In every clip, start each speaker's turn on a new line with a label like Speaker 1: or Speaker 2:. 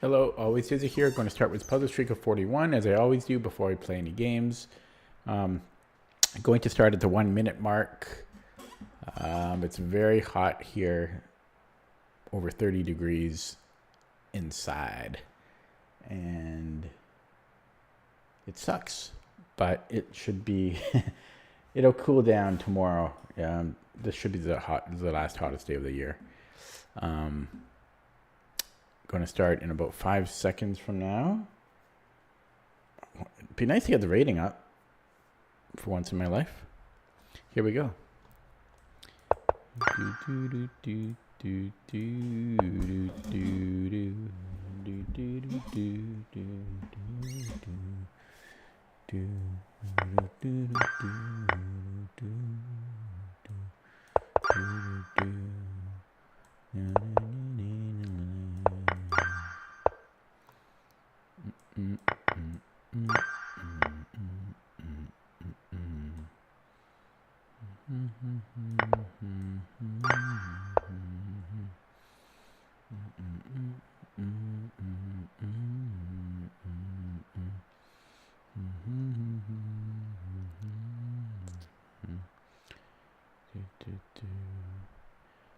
Speaker 1: Hello, always Izzy here. Going to start with puzzle streak of 41, as I always do before I play any games. Going to start at the 1 minute mark. It's very hot here, over 30 degrees inside, and it sucks, but it should be, it'll cool down tomorrow. This should be the last hottest day of the year. Going to start in about 5 seconds from now. It'd be nice to get the rating up for once in my life. Here we go.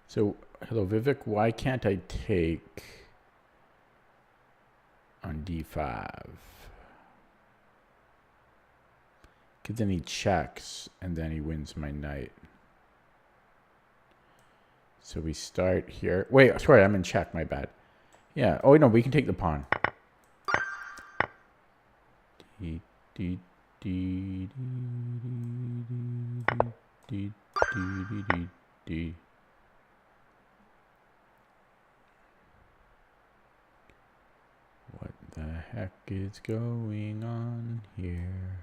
Speaker 1: So, hello Vivek, why can't I take on d5? Because then he checks and then he wins my knight. So we start here. Wait, sorry, I'm in check, my bad. Yeah, oh no, we can take the pawn. What the heck is going on here?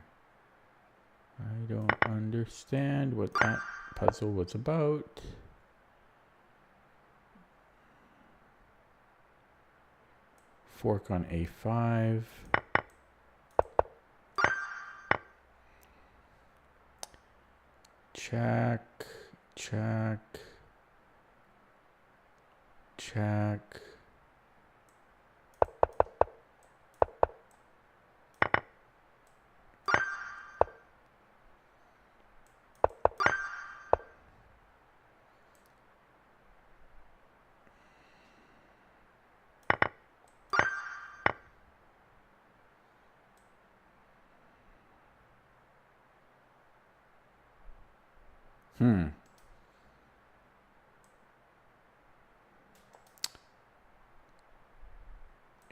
Speaker 1: I don't understand what that puzzle was about. Fork on a5. Check, check, check.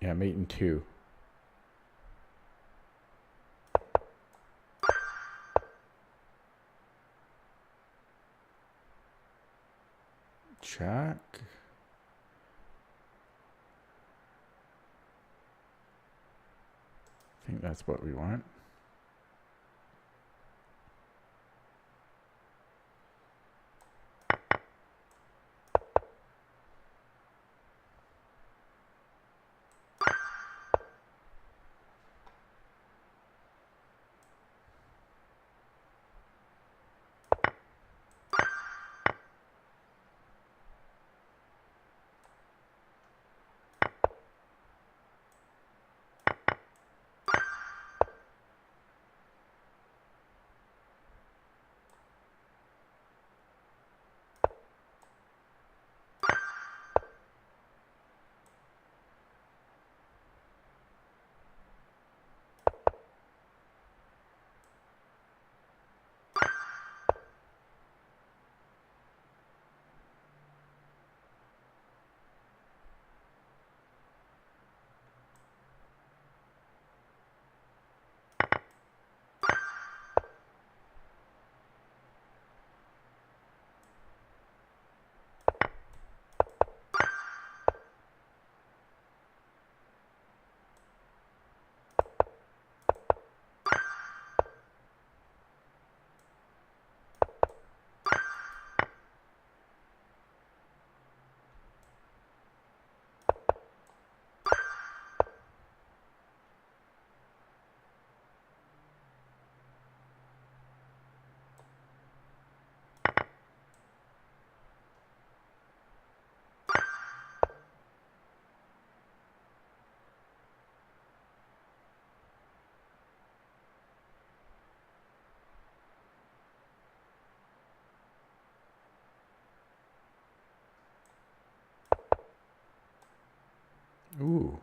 Speaker 1: Yeah, mate in 2. Check. I think that's what we want. Ooh.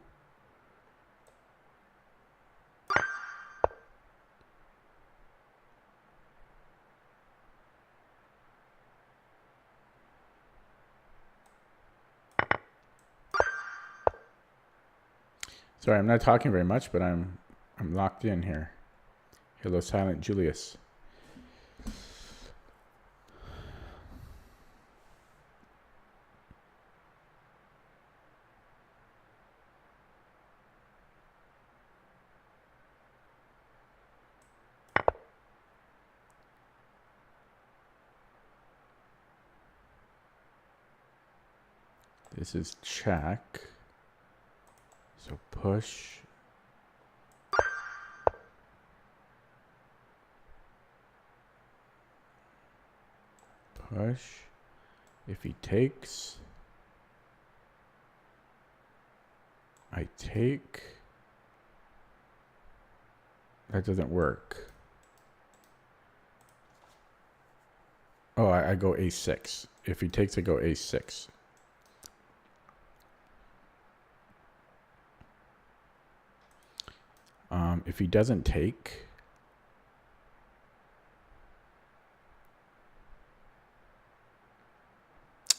Speaker 1: Sorry, I'm not talking very much, but I'm locked in here. Hello, Silent Julius. This is check. So push. Push. If he takes, I take. That doesn't work. Oh, I go a6. If he takes, I go a6. If he doesn't take,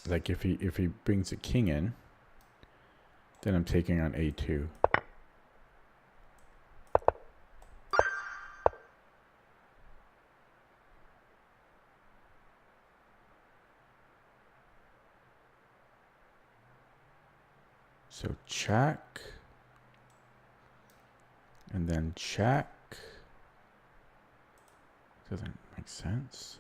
Speaker 1: like if he brings a king in, then I'm taking on a2. So check, and then check. Doesn't make sense.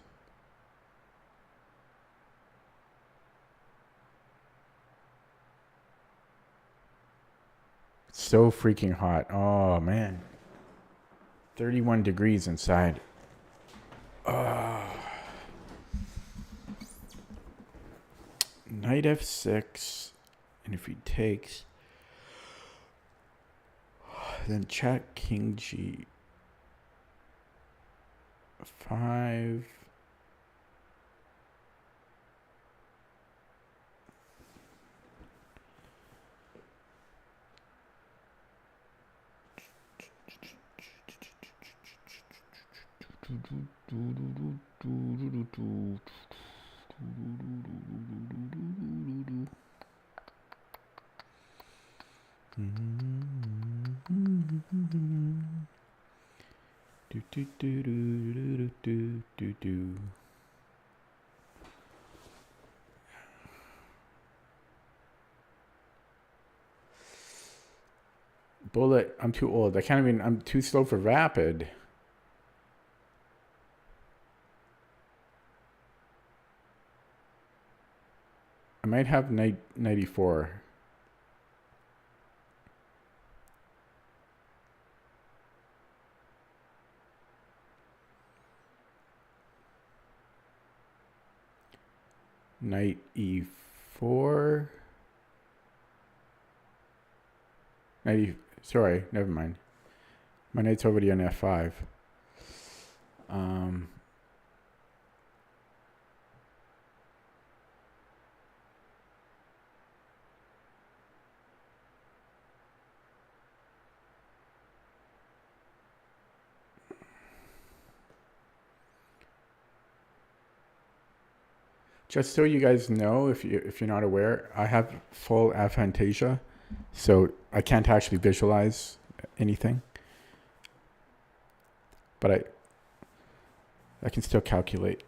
Speaker 1: It's so freaking hot. Oh man. 31 degrees inside. Knight f6, and if he takes, then check king g5. Bullet, I'm too old. I can't even, I'm too slow for rapid. I might have knight 94. Knight e4. Sorry, never mind. My knight's already on f5. Just so you guys know, if you're not aware, I have full aphantasia, so I can't actually visualize anything. But I can still calculate.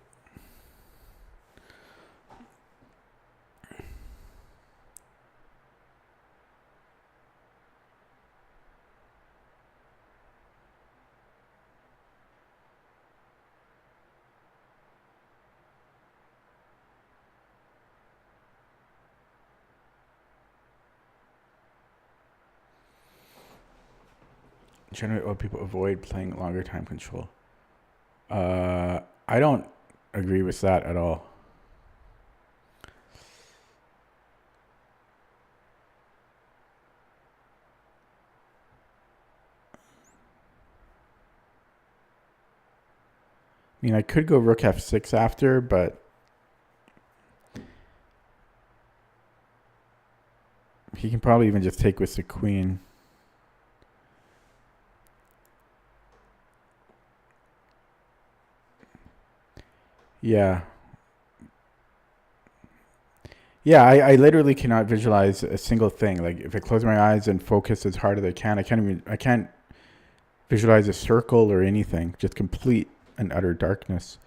Speaker 1: Generally, old people avoid playing longer time control. I don't agree with that at all. I mean, I could go rook f6 after, but He can probably even just take with the queen. Yeah. Yeah, I literally cannot visualize a single thing. Like if I close my eyes and focus as hard as I can, I can't visualize a circle or anything. Just complete and utter darkness.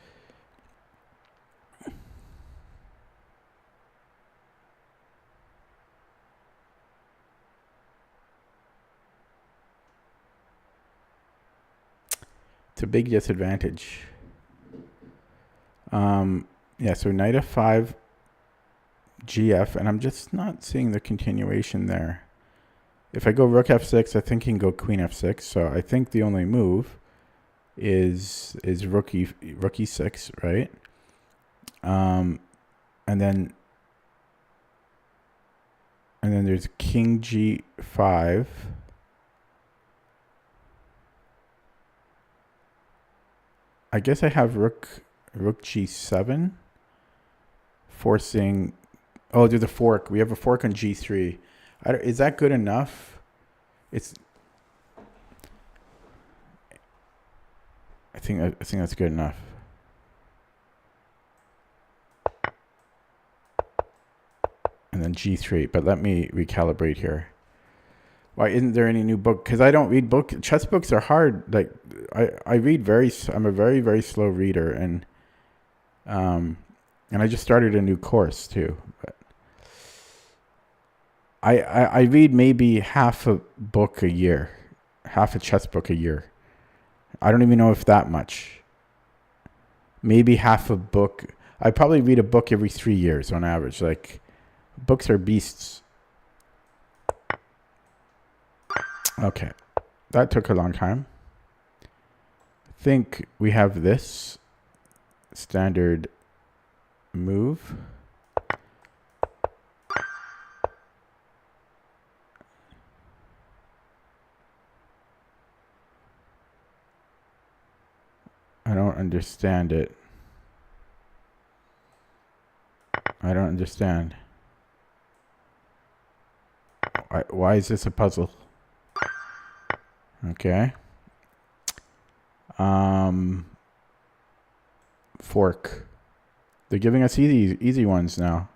Speaker 1: It's a big disadvantage. Yeah, so knight f5, gf, and I'm just not seeing the continuation there. If I go rook f6, I think he can go queen f6. So I think the only move is rook e6, right? And then there's king g5. I guess I have rook g7, forcing. Oh, there's a fork. We have a fork on g3. Is that good enough? I think that's good enough. And then g3. But let me recalibrate here. Why isn't there any new book? Because I don't read books. Chess books are hard. Like I read I'm a very, very slow reader, and I just started a new course too. But I read maybe half a book a year, half a chess book a year. I don't even know if that much. Maybe half a book. I probably read a book every 3 years on average. Like books are beasts. Okay, that took a long time. I think we have this standard move. I don't understand it. I don't understand. Why is this a puzzle? Okay. Fork. They're giving us easy ones now.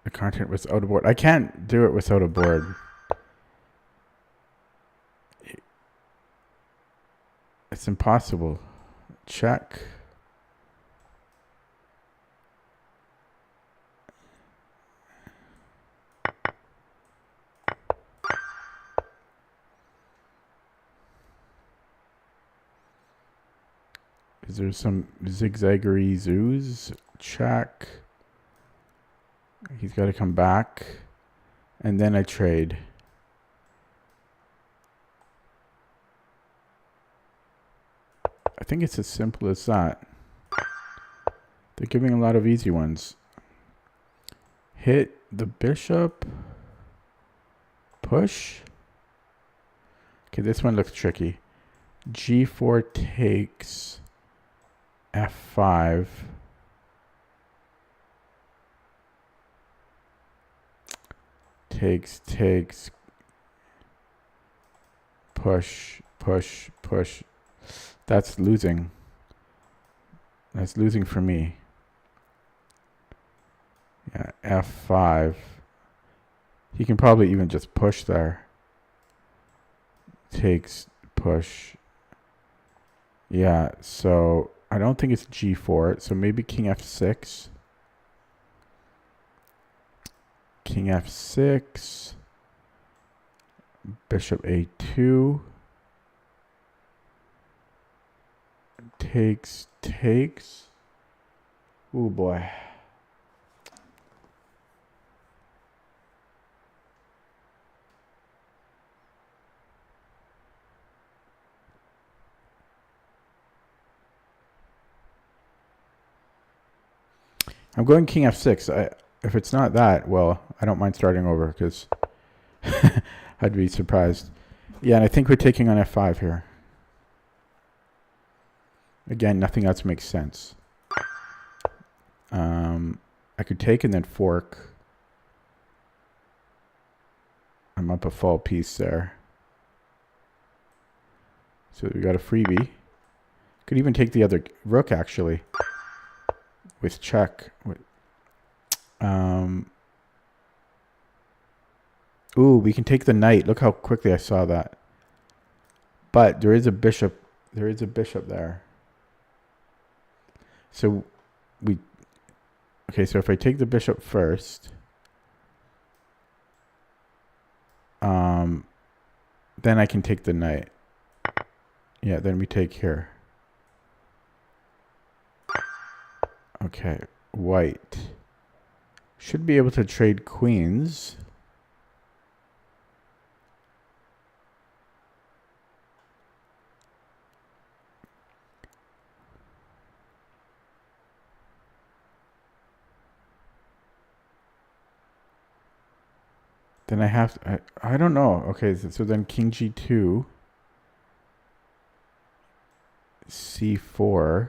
Speaker 1: The content was out of board. I can't do it without a board. It's impossible. Check. Is there some zigzaggery zoos? Check. He's got to come back. And then I trade. I think it's as simple as that. They're giving a lot of easy ones. Hit the bishop. Push. Okay, this one looks tricky. G4 takes F5. Takes. Push. That's losing. That's losing for me. Yeah, F5. He can probably even just push there. Takes, push. Yeah, so I don't think it's G4. So maybe King F6. King F6. Bishop A2. Takes. Oh boy. I'm going King F6. If it's not that, well, I don't mind starting over because I'd be surprised. Yeah, and I think we're taking on F5 here. Again, nothing else makes sense. I could take and then fork. I'm up a full piece there. So we got a freebie. Could even take the other rook, actually. With check. Ooh, we can take the knight. Look how quickly I saw that. But there is a bishop. There is a bishop there. So we... Okay, so if I take the bishop first... then I can take the knight. Yeah, then we take here. Okay, white. Should be able to trade queens. Then I have to, I don't know. Okay, so then king g2. c4.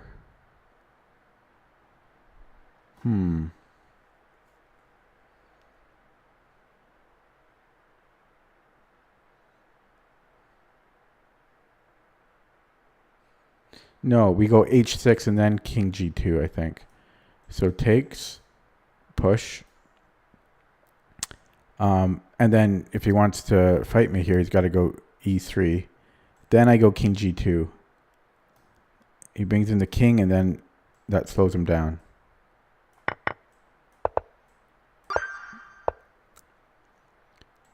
Speaker 1: No, we go h6 and then king g2, I think. So takes, push. And then if he wants to fight me here, he's got to go e3. Then I go king g2. He brings in the king, and then that slows him down.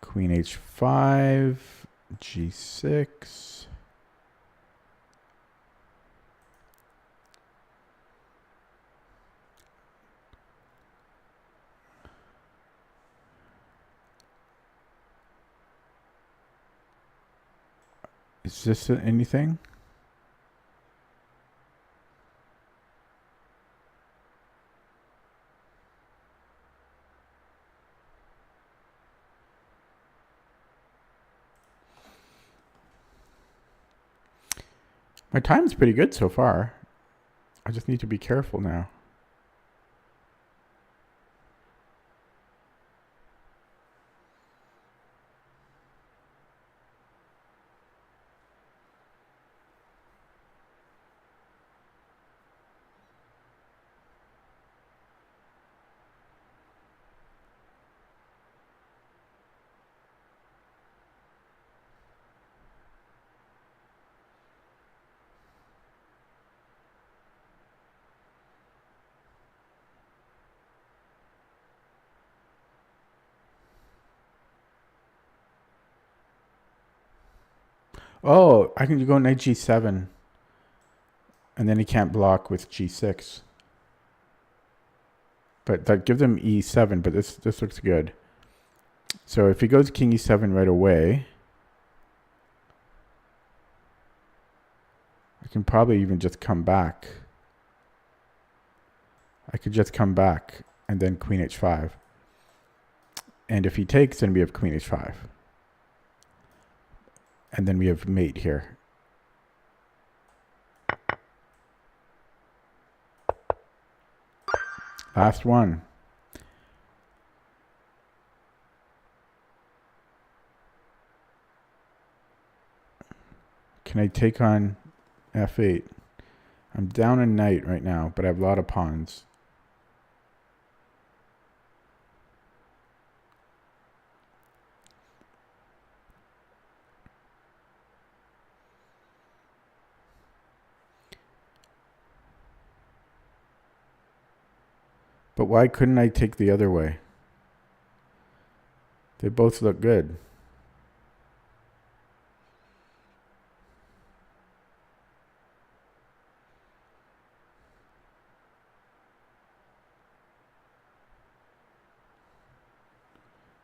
Speaker 1: Queen h5, g6. Is this anything? My time's pretty good so far. I just need to be careful now. Oh, I can go knight g7. And then he can't block with g6. But that gives him e7, but this looks good. So if he goes king e7 right away, I can probably even just come back. I could just come back and then queen h5. And if he takes, then we have queen h5. And then we have mate here. Last one. Can I take on f8? I'm down a knight right now, but I have a lot of pawns. But why couldn't I take the other way? They both look good.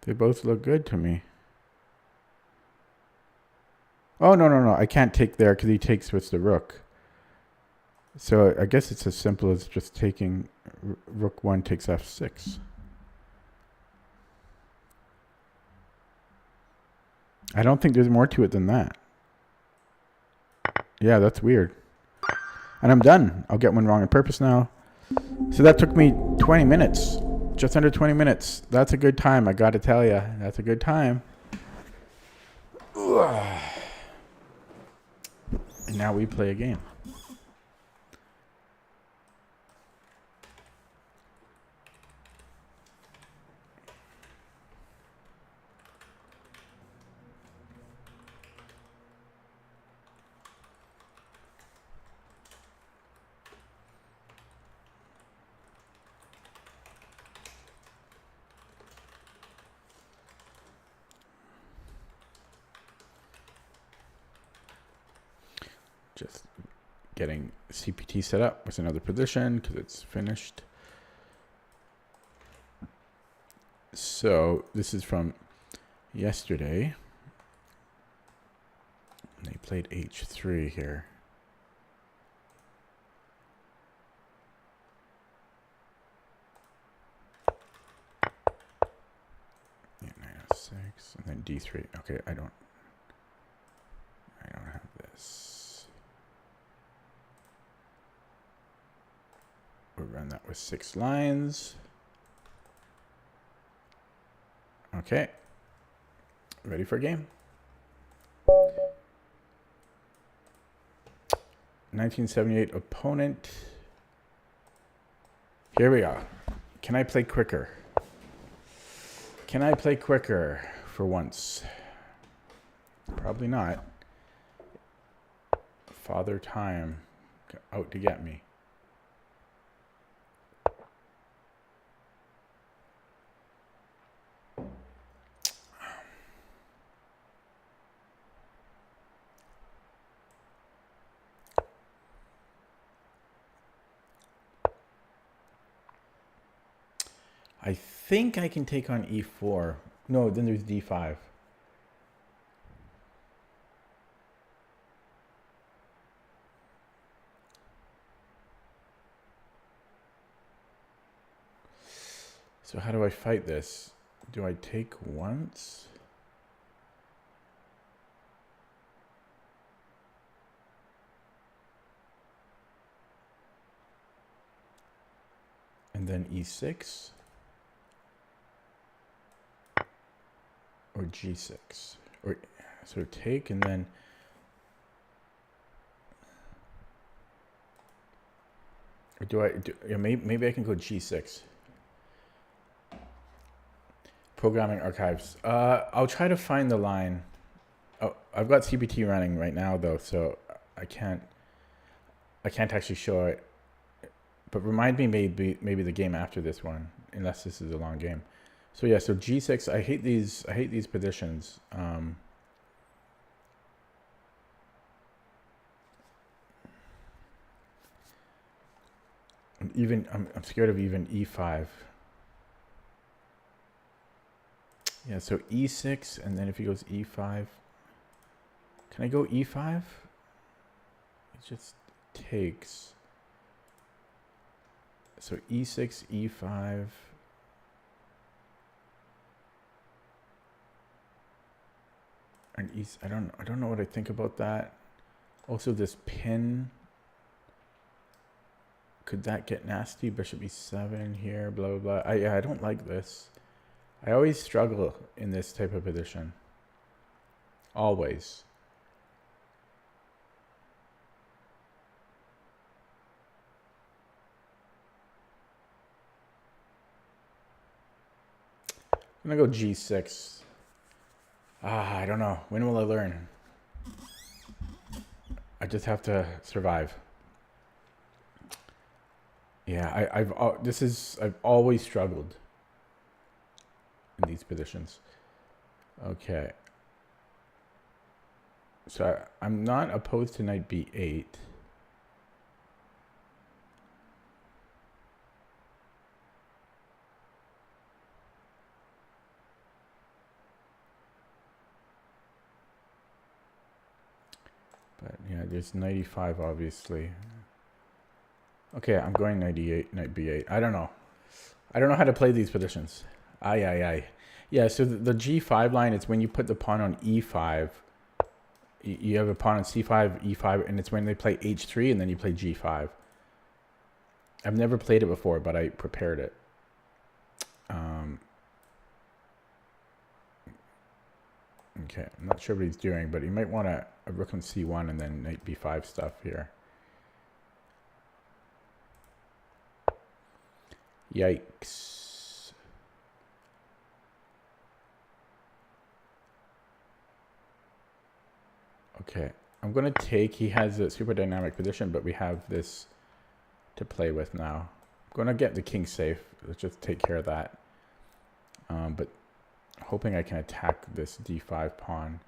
Speaker 1: They both look good to me. Oh, no. I can't take there because he takes with the rook. So I guess it's as simple as just taking rook 1 takes f6. I don't think there's more to it than that. Yeah, that's weird. And I'm done. I'll get one wrong on purpose now. So that took me 20 minutes. Just under 20 minutes. That's a good time, I gotta tell you. That's a good time. And now we play a game. Just getting CPT set up with another position because it's finished. So this is from yesterday. They played H3 here. Yeah, 906 and then D3. Okay, I don't have this. We'll run that with 6 lines. Okay. Ready for a game. 1978 opponent. Here we are. Can I play quicker? Can I play quicker for once? Probably not. Father Time out to get me. I think I can take on E4. No, then there's D5. So how do I fight this? Do I take once? And then E6? Or G6? Or so take and then or maybe I can go G6. Programming archives. I'll try to find the line. Oh, I've got CPT running right now though, so I can't actually show it. But remind me maybe the game after this one, unless this is a long game. So yeah, so G6. I hate these positions. I'm scared of even E5. Yeah, so E6, and then if he goes E5, can I go E5? It just takes. So E6, E5. And I don't know what I think about that. Also, this pin. Could that get nasty? Bishop E7 here, blah blah blah. I don't like this. I always struggle in this type of position. Always. I'm gonna go G6. I don't know. When will I learn? I just have to survive. Yeah, I've always struggled in these positions. Okay. So I'm not opposed to knight B8. But yeah, there's knight E5 obviously. Okay, I'm going knight E8, knight B8. I don't know. I don't know how to play these positions. Aye. Yeah, so the G5 line is when you put the pawn on E5 You have a pawn on c5, e5, and it's when they play h3 and then you play g5. I've never played it before, but I prepared it. Okay, I'm not sure what he's doing, but he might want a rook on c1 and then knight b5 stuff here. Yikes. Okay, I'm going to take, he has a super dynamic position, but we have this to play with now. I'm going to get the king safe. Let's just take care of that. But hoping I can attack this d5 pawn.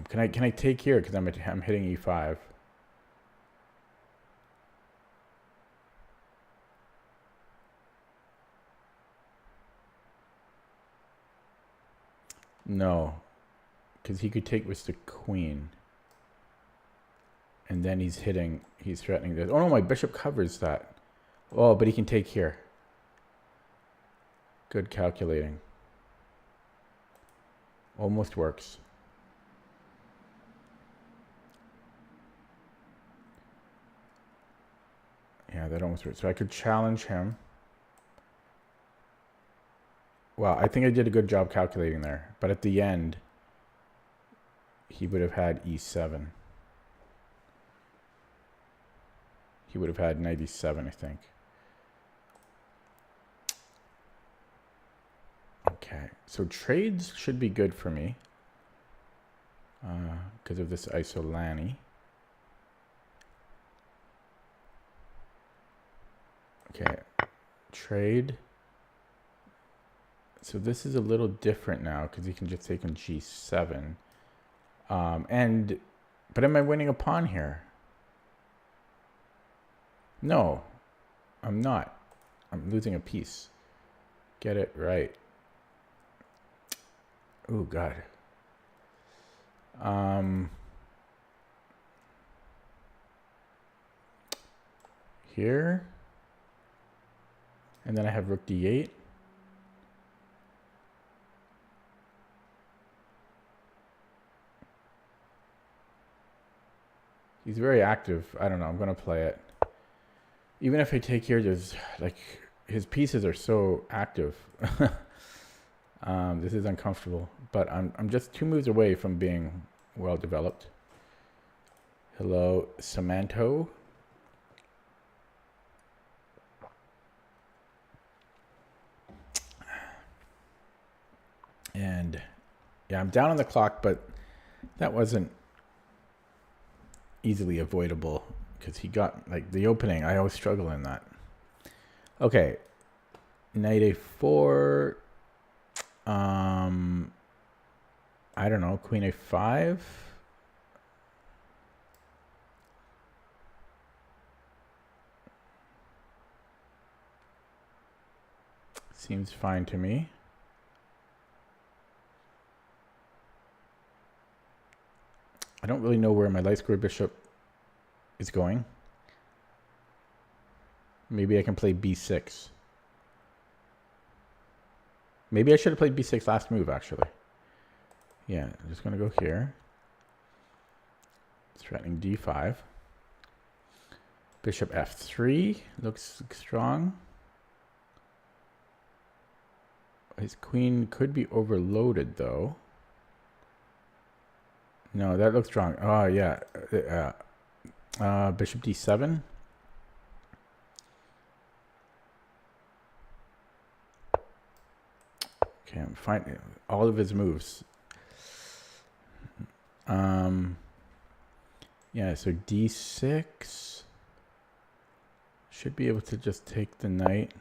Speaker 1: Can I take here because I'm hitting e5. No, because he could take with the queen. And then he's threatening this. Oh no, my bishop covers that. Oh, but he can take here. Good calculating. Almost works. Yeah, that almost works. So I could challenge him. Well, I think I did a good job calculating there. But at the end, he would have had e7. He would have had knight e7, I think. Okay, so trades should be good for me because of this isolani. Okay, trade. So this is a little different now because he can just take on g7. But am I winning a pawn here? No, I'm not. I'm losing a piece. Get it right. Oh, God. Here. And then I have rook d8. He's very active. I don't know. I'm going to play it. Even if I take here, there's like his pieces are so active. This is uncomfortable, but I'm just 2 moves away from being well developed. Hello, Samantho. And yeah, I'm down on the clock, but that wasn't easily avoidable because he got like the opening. I always struggle in that. Okay, knight a4. I don't know, queen a5. Seems fine to me. I don't really know where my light square bishop is going. Maybe I can play b6. Maybe I should have played b6 last move, actually. Yeah, I'm just going to go here. Threatening d5. Bishop f3 looks strong. His queen could be overloaded, though. No, that looks strong. Oh, yeah. Bishop d7. Okay, I'm finding all of his moves. Yeah, so d6. Should be able to just take the knight.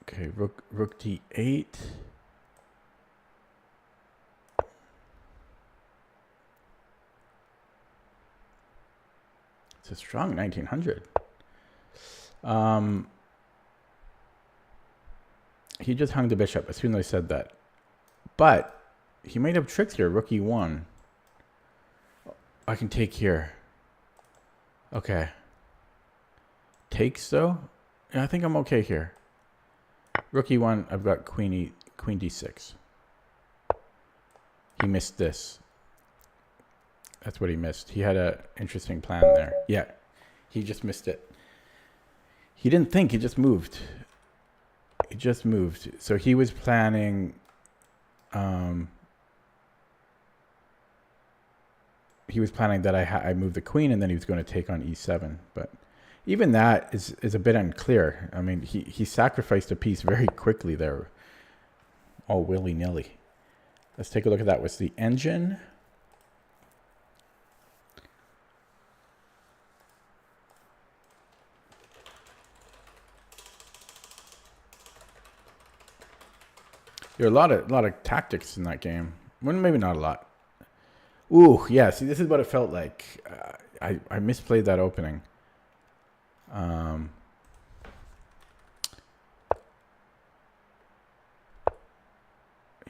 Speaker 1: Okay, rook d8. It's a strong 1900. He just hung the bishop as soon as I said that. But he might have tricks here. Rook e1. I can take here. Okay. Takes though? Yeah, I think I'm okay here. Rook E1, I've got queen D6. He missed this. That's what he missed. He had a interesting plan there. Yeah, he just missed it. He didn't think, he just moved. He just moved. So he was planning... he was planning that I move the queen and then he was going to take on E7. But even that is a bit unclear. I mean, he sacrificed a piece very quickly there. All willy-nilly. Let's take a look at that with the engine. There are a lot of tactics in that game. Well, maybe not a lot. Ooh, yeah. See, this is what it felt like. I misplayed that opening.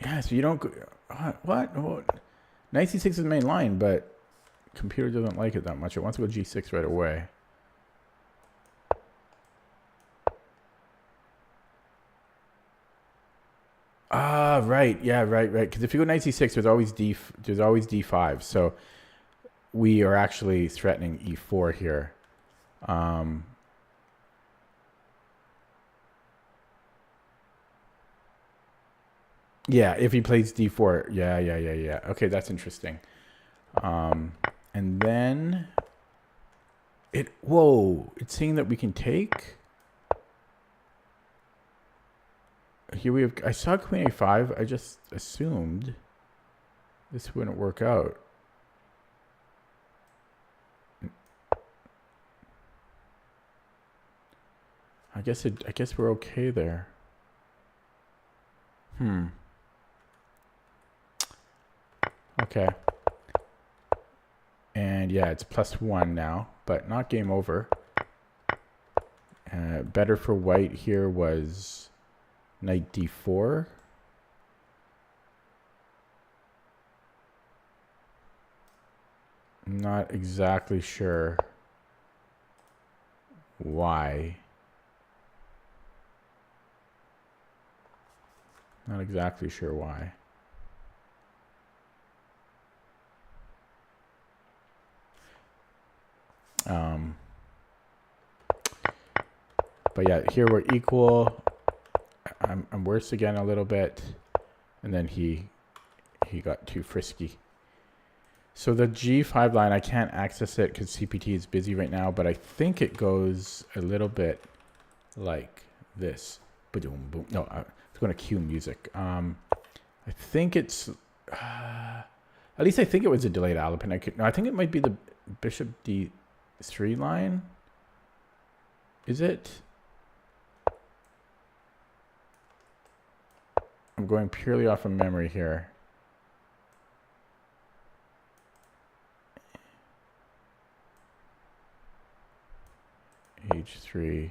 Speaker 1: Yeah, so you don't... What? Knight C6 is the main line, but computer doesn't like it that much. It wants to go G6 right away. Ah, right. Yeah, right. Because if you go Knight C6, there's always D5. So we are actually threatening E4 here. Yeah, if he plays D4. Yeah. Okay, that's interesting. And then it's saying that we can take. Here we have, I saw Queen A5. I just assumed this wouldn't work out. I guess we're okay there. Okay. And yeah, it's +1 now, but not game over. Better for white here was Knight D4. Not exactly sure why. Not exactly sure why. But yeah, here we're equal. I'm worse again a little bit, and then he got too frisky. So the G5 line, I can't access it because CPT is busy right now, but I think it goes a little bit like this. Boom, boom. No, it's going to cue music. I think it's, at least I think it was a delayed Alapin. I think it might be the Bishop D3 line. Is it? I'm going purely off of memory here. H3.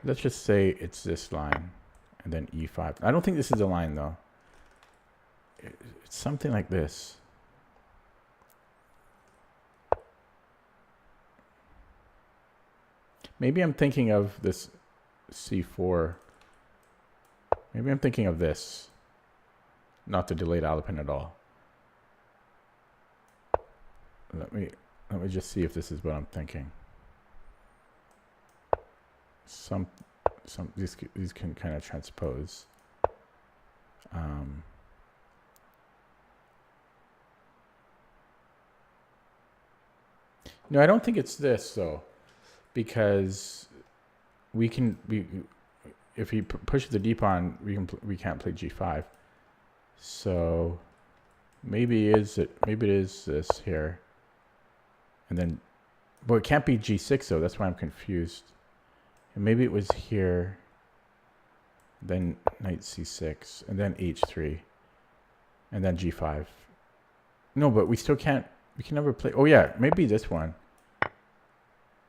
Speaker 1: Let's just say it's this line and then E5. I don't think this is a line though. It's something like this. Maybe I'm thinking of this C4. Maybe I'm thinking of this, not the delayed Alapin at all. Let me just see if this is what I'm thinking. These can kind of transpose. No, I don't think it's this though, because if he pushes the d pawn, we can't play G5. So maybe it is this here, and then, but it can't be G6 though. That's why I'm confused. And maybe it was here, then Knight C6, and then H3, and then G5. No, but we still can't. We can never play. Oh yeah, maybe this one.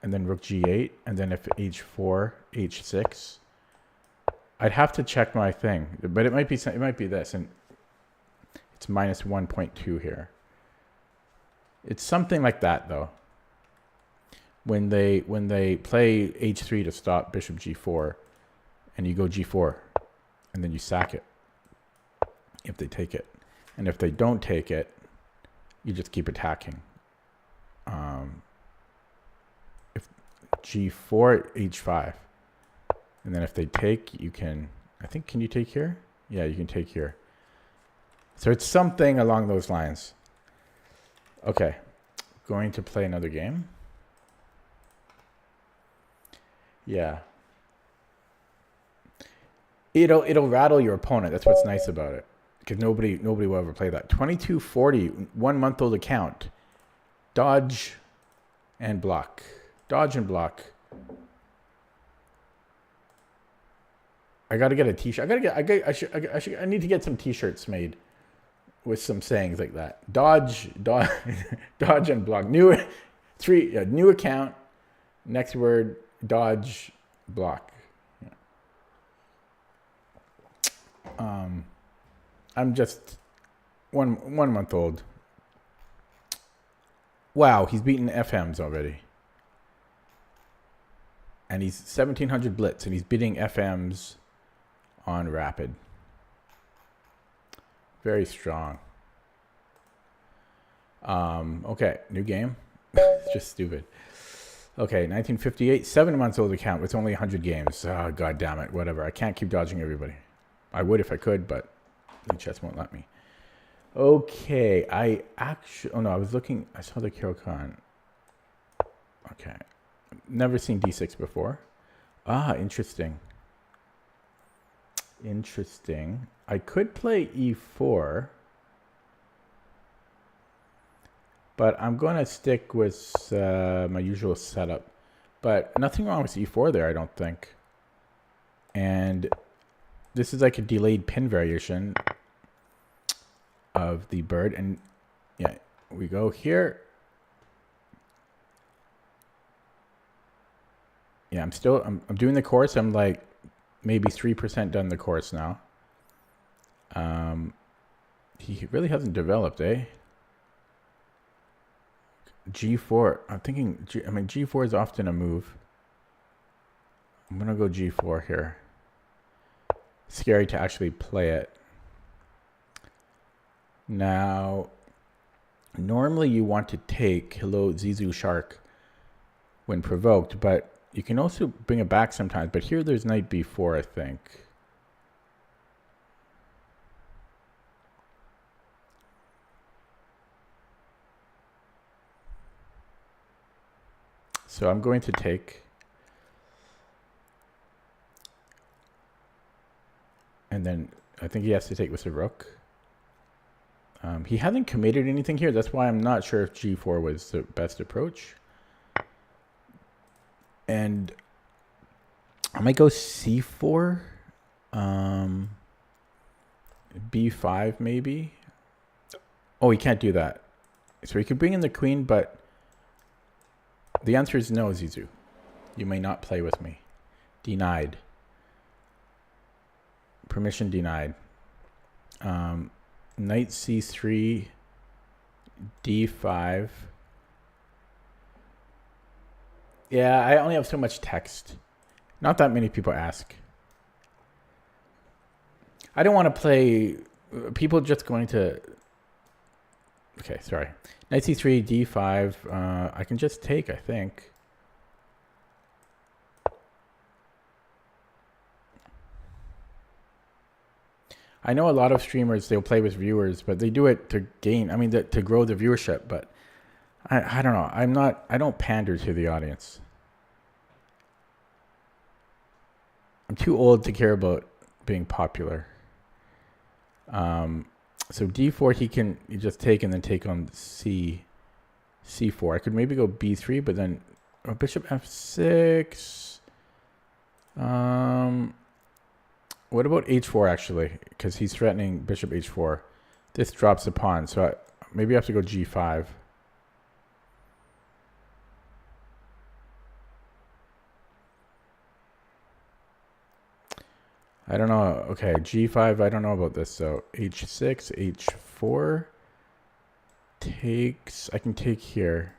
Speaker 1: And then Rook G8, and then if H4, H6. I'd have to check my thing, but it might be this, and it's minus 1.2 here. It's something like that though. when they play h3 to stop bishop g4, and you go g4, and then you sack it if they take it. And if they don't take it, you just keep attacking. If g4, h5. And then if they take, you can, I think, can you take here? Yeah, you can take here. So it's something along those lines. Okay, going to play another game. Yeah. It'll rattle your opponent. That's what's nice about it. Because nobody will ever play that. 2240, 1 month old account. Dodge and block. Dodge and block. I gotta get a t-shirt. I need to get some t-shirts made with some sayings like that. Dodge and block. New account. Next word, dodge, block. Yeah. I'm just one month old. Wow, he's beaten FMs already. And he's 1700 blitz, and he's beating FMs on rapid. Very strong. Okay, new game. It's just stupid. Okay, 1958, 7 months old account with only 100 games. Oh, God damn it. Whatever. I can't keep dodging everybody. I would if I could, but the chess won't let me. Okay, I was looking. I saw the Kyokan. Okay. Never seen d6 before. Ah, interesting. Interesting. I could play e4, but I'm going to stick with my usual setup. But nothing wrong with e4 there, I don't think. And this is like a delayed pin variation of the bird. And yeah, we go here. Yeah, I'm doing the course. I'm like maybe 3% done the course now. He really hasn't developed, eh? G4. I'm thinking, G4 is often a move. I'm going to go G4 here. Scary to actually play it. Now, normally you want to take hello Zizou Shark when provoked, but you can also bring it back sometimes. But here there's knight b4, I think. So I'm going to take. And then I think he has to take with the rook. He hasn't committed anything here. That's why I'm not sure if g4 was the best approach. And I might go c4. b5 maybe. Oh, he can't do that. So he could bring in the queen, but the answer is no, Zizou. You may not play with me. Denied. Permission denied. Knight c3, d5. Yeah, I only have so much text. Not that many people ask. I don't want to play. People just going to. Okay, sorry. Knight c3, d5. I can just take, I think. I know a lot of streamers, they'll play with viewers, but they do it to gain, to grow the viewership, but I don't know. I don't pander to the audience. I'm too old to care about being popular. So d4, you just take and then take on c4. I could maybe go b3, but then bishop f6. What about h4 actually? Because he's threatening bishop h4. This drops the pawn, so maybe I have to go g5. I don't know. Okay, g5, I don't know about this. So h6, h4 takes. I can take here.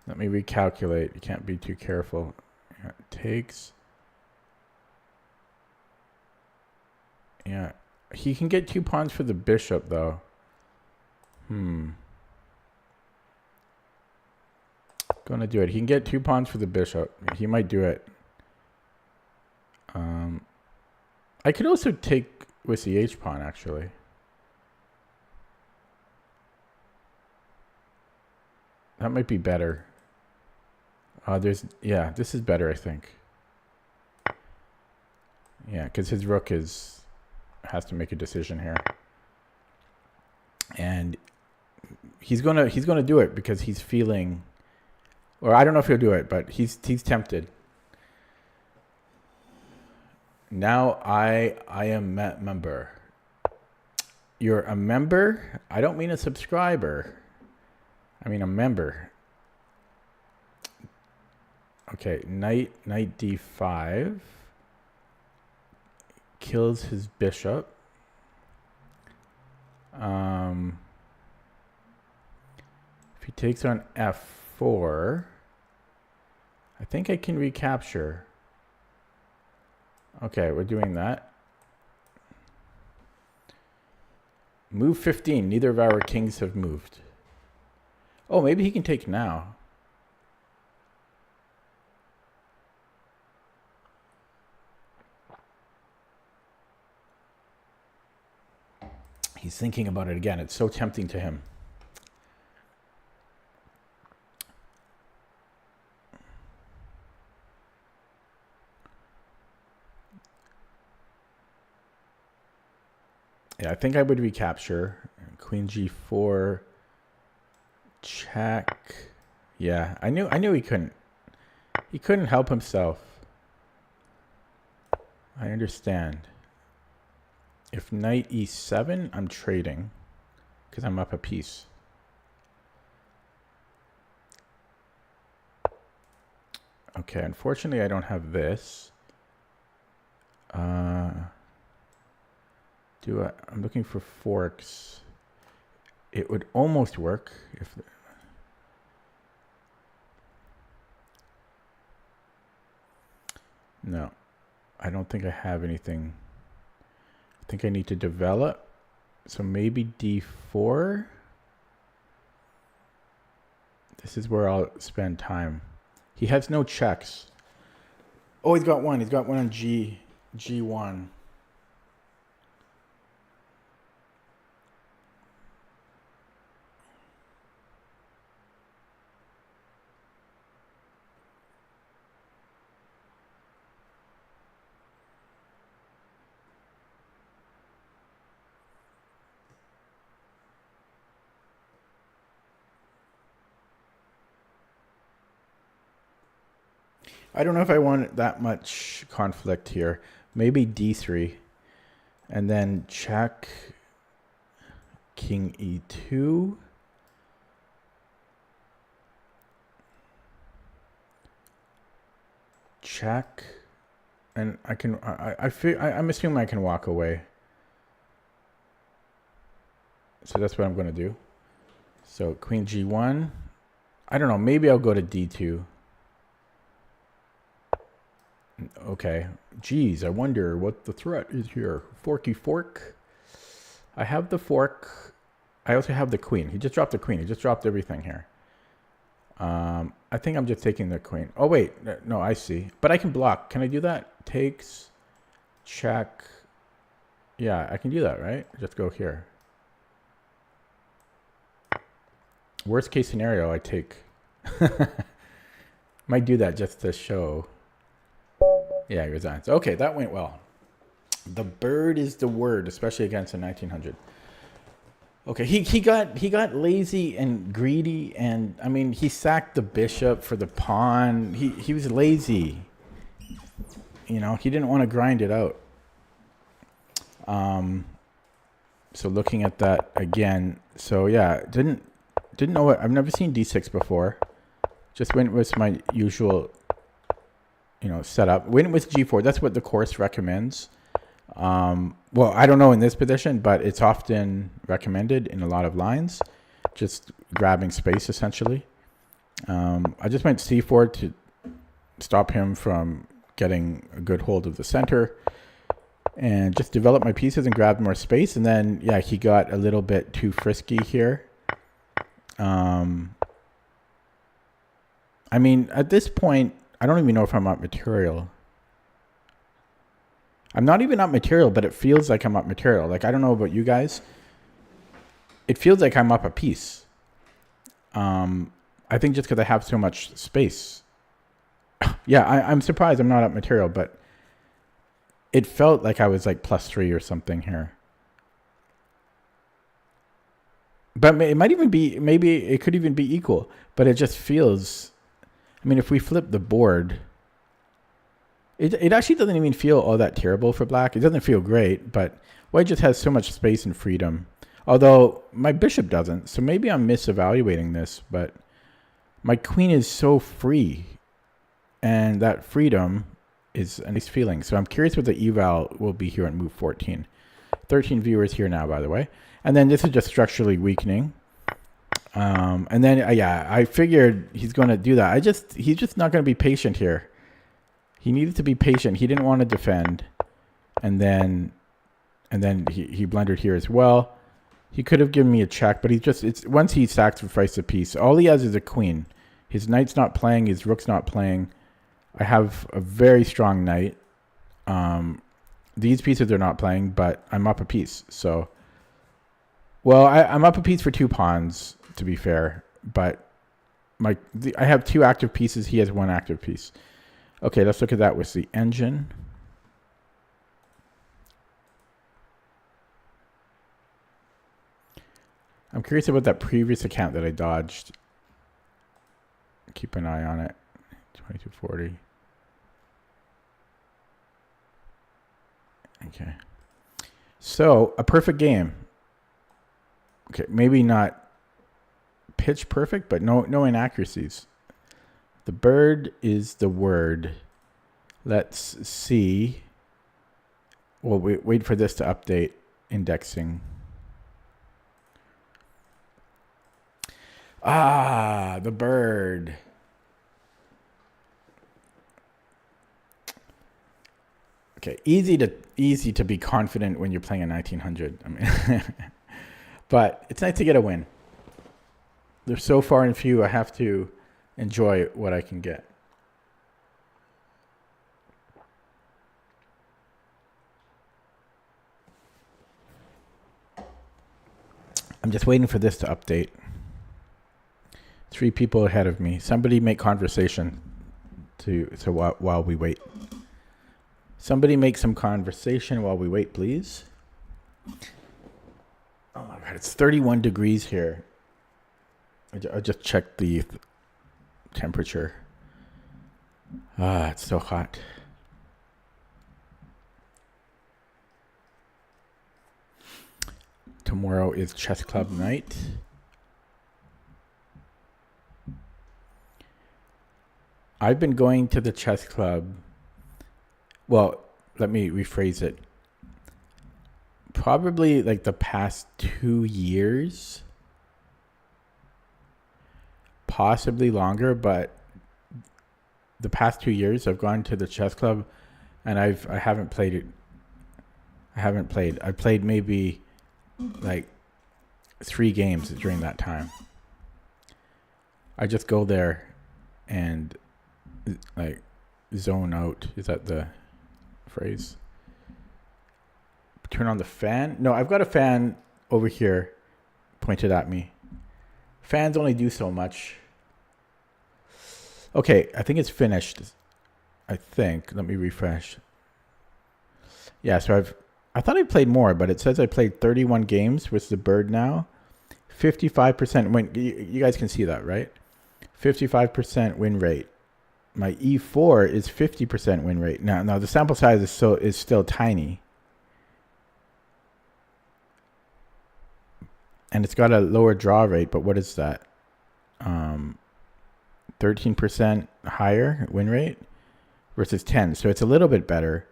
Speaker 1: Let me recalculate. You can't be too careful. Yeah, takes. Yeah. He can get 2 pawns for the bishop, though. Gonna do it. He can get 2 pawns for the bishop. He might do it. I could also take with the H pawn, actually. That might be better. Yeah, this is better, I think. Yeah, because his rook has to make a decision here. And he's gonna do it because he's feeling, or I don't know if he'll do it, but he's tempted. Now I am a member. You're a member? I don't mean a subscriber. I mean a member. Okay, knight d5 kills his bishop. If he takes on f4, I think I can recapture. Okay, we're doing that. Move 15. Neither of our kings have moved. Oh, maybe he can take now. He's thinking about it again. It's so tempting to him. Yeah, I think I would recapture. Queen g4. Check. Yeah, I knew he couldn't. He couldn't help himself. I understand. If knight e7, I'm trading because I'm up a piece. Okay, unfortunately I don't have this. I'm looking for forks. It would almost work if. No, I don't think I have anything. I think I need to develop. So maybe d4. This is where I'll spend time. He has no checks. Oh, he's got one. He's got one on g1. I don't know if I want that much conflict here. Maybe d3. And then check king e2. Check. And I can, I'm assuming I can walk away. So that's what I'm going to do. So queen g1. I don't know. Maybe I'll go to d2. Okay. Geez, I wonder what the threat is here. Forky fork. I have the fork. I also have the queen. He just dropped the queen. He just dropped everything here. I think I'm just taking the queen. Oh, wait. No, I see. But I can block. Can I do that? Takes. Check. Yeah, I can do that, right? Just go here. Worst case scenario, I take. Might do that just to show. Yeah, he resigns. Okay, that went well. The bird is the word, especially against a 1900. Okay, he got lazy and greedy, and I mean he sacked the bishop for the pawn. He was lazy. You know, he didn't want to grind it out. So looking at that again, so yeah, didn't know what. I've never seen d6 before. Just went with my usual, setup. Went with g4. That's what the course recommends. Well, I don't know in this position, but it's often recommended in a lot of lines. Just grabbing space, essentially. I just went c4 to stop him from getting a good hold of the center and just develop my pieces and grab more space. And then, yeah, he got a little bit too frisky here. I mean, at this point, I don't even know if I'm up material. I'm not even up material, but it feels like I'm up material. Like, I don't know about you guys. It feels like I'm up a piece. I think just because I have so much space. Yeah, I'm surprised I'm not up material, but it felt like I was like +3 or something here. But it might even be, maybe it could even be equal, but it just feels, I mean, if we flip the board, it actually doesn't even feel all that terrible for black. It doesn't feel great, but white just has so much space and freedom. Although my bishop doesn't, so maybe I'm misevaluating this, but my queen is so free, and that freedom is a nice feeling. So I'm curious what the eval will be here on move 14. 13 viewers here now, by the way. And then this is just structurally weakening. And then, yeah, I figured he's going to do that. He's just not going to be patient here. He needed to be patient. He didn't want to defend. And then he blundered here as well. He could have given me a check, but once he sacrificed a piece, all he has is a queen. His knight's not playing. His rook's not playing. I have a very strong knight. These pieces are not playing, but I'm up a piece. So, well, I'm up a piece for 2 pawns, to be fair. But I have 2 active pieces. He has 1 active piece. Okay, let's look at that with the engine. I'm curious about that previous account that I dodged. Keep an eye on it. 2240. Okay. So, a perfect game. Okay, maybe not pitch perfect, but no inaccuracies. The bird is the word. Let's see. Well, wait for this to update indexing. Ah, the bird. Okay, easy to be confident when you're playing a 1900. I mean, but it's nice to get a win. They're so far and few. I have to enjoy what I can get. I'm just waiting for this to update. 3 people ahead of me. Somebody make conversation while we wait. Somebody make some conversation while we wait, please. Oh my God, it's 31 degrees here. I just checked the temperature. It's so hot. Tomorrow is chess club night. I've been going to the chess club. Well, let me rephrase it. Probably like the past 2 years. Possibly longer, but the past 2 years I've gone to the chess club and I haven't played it. I played maybe like 3 games during that time. I just go there and like zone out. Is that the phrase? Turn on the fan? No, I've got a fan over here pointed at me. Fans only do so much. Okay, I think it's finished. I think. Let me refresh. Yeah, so I thought I played more, but it says I played 31 games with the bird now. 55% win. You guys can see that, right? 55% win rate. My E4 is 50% win rate. Now the sample size is still tiny. And it's got a lower draw rate, but what is that? 13% higher win rate versus 10. So it's a little bit better.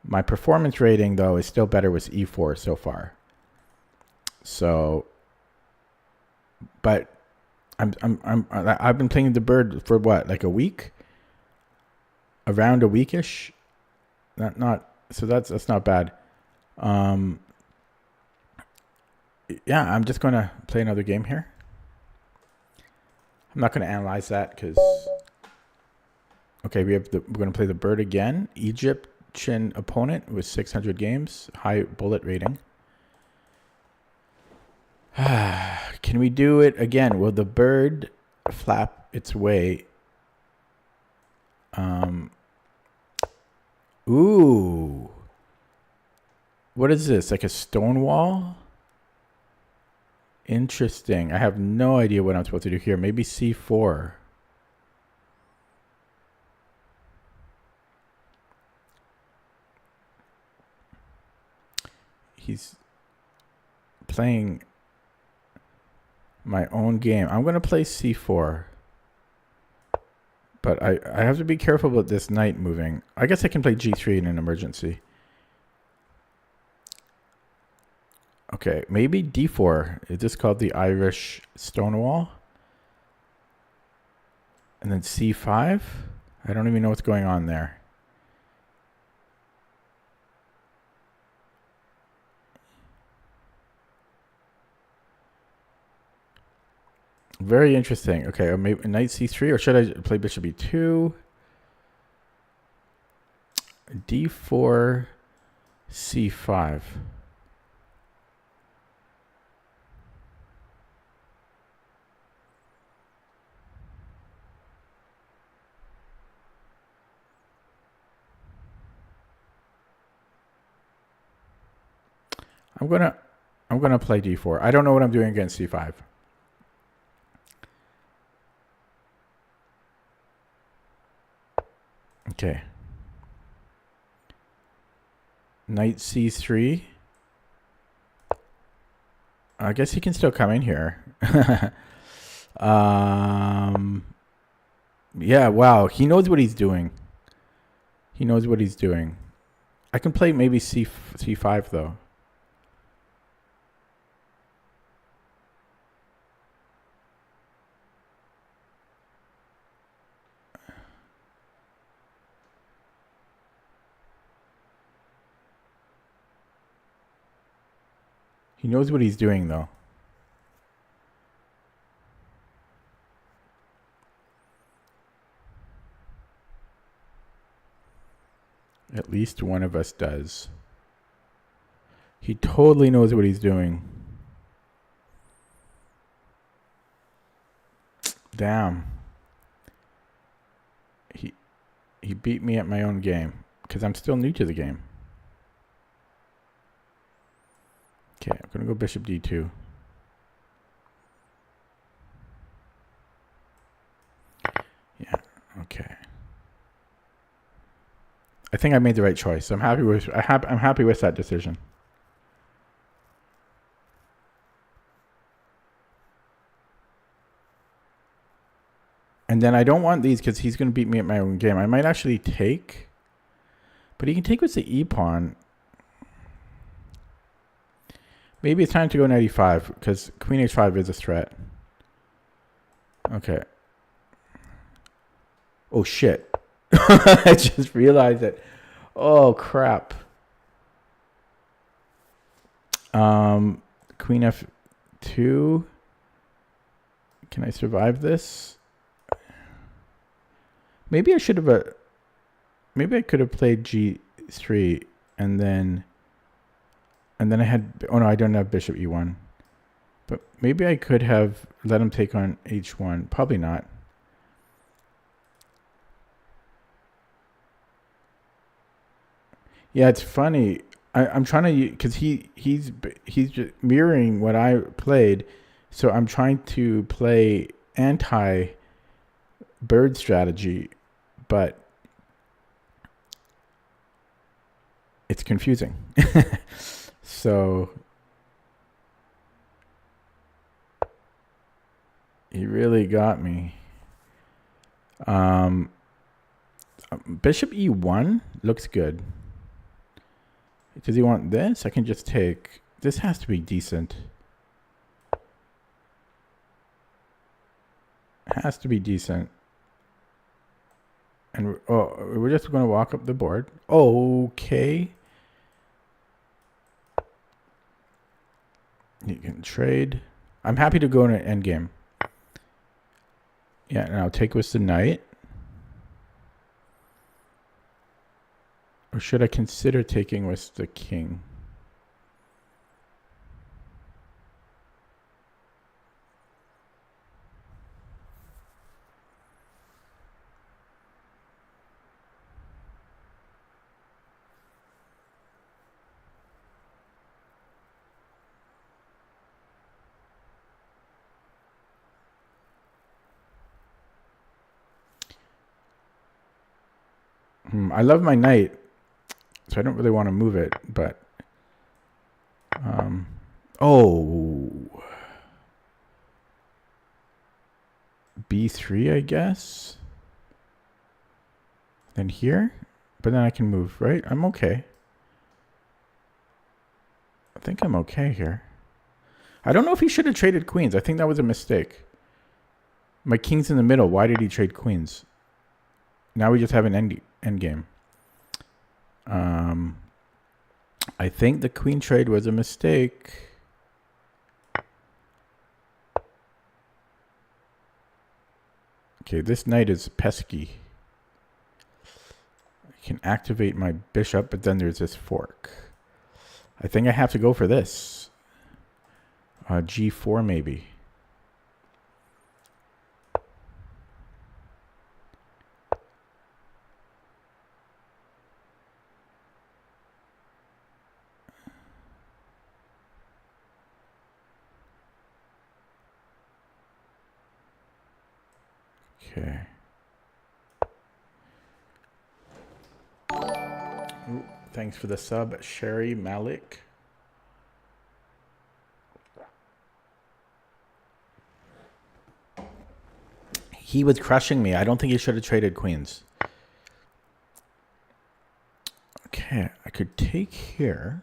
Speaker 1: My performance rating, though, is still better with E4 so far. So, but I've been playing the bird for what, like a week? Around a weekish? So that's not bad. Yeah, I'm just gonna play another game here. I'm not gonna analyze that because okay, we're gonna play the bird again. Egyptian opponent with 600 games, high bullet rating. Can we do it again? Will the bird flap its way? Ooh. What is this? Like a stone wall? Interesting. I have no idea what I'm supposed to do here. Maybe C4. He's playing my own game. I'm going to play C4. But I have to be careful about this knight moving. I guess I can play G3 in an emergency. Okay, maybe D4. Is this called the Irish Stonewall? And then C5? I don't even know what's going on there. Very interesting. Okay, or maybe knight C3, or should I play bishop E2? D4, C5. I'm gonna play D4. I don't know what I'm doing against C5. Okay. Knight C3. I guess he can still come in here. Yeah, wow. He knows what he's doing. He knows what he's doing. I can play maybe C5 though. He knows what he's doing though. At least one of us does. He totally knows what he's doing. Damn. He beat me at my own game because I'm still new to the game. Okay, I'm going to go bishop D2. Yeah, okay. I think I made the right choice. I'm happy with that decision. And then I don't want these because he's going to beat me at my own game. I might actually take, but he can take with the e-pawn. Maybe it's time to go knight e5 because queen h5 is a threat. Okay. Oh shit. I just realized it. Oh crap. Queen f2. Can I survive this? Maybe I should have maybe I could have played g3 and then I had, oh no, I don't have bishop e1. But maybe I could have let him take on h1. Probably not. Yeah, it's funny. I'm trying to, because he's just mirroring what I played, so I'm trying to play anti-bird strategy, but it's confusing. So he really got me. Bishop e1 looks good. Does he want this? I can just take. This has to be decent. Has to be decent. And we're just going to walk up the board. Okay. You can trade. I'm happy to go in an end game. Yeah, and I'll take with the knight. Or should I consider taking with the king? I love my knight, so I don't really want to move it, but B3, I guess. Then here, but then I can move, right? I'm okay. I think I'm okay here. I don't know if he should have traded queens. I think that was a mistake. My king's in the middle. Why did he trade queens? Now we just have an end game. I think the queen trade was a mistake. Okay, this knight is pesky. I can activate my bishop, but then there's this fork. I think I have to go for this. G4 maybe. Okay. Ooh, thanks for the sub, Sherry Malik. He was crushing me. I don't think he should have traded queens. Okay, I could take here.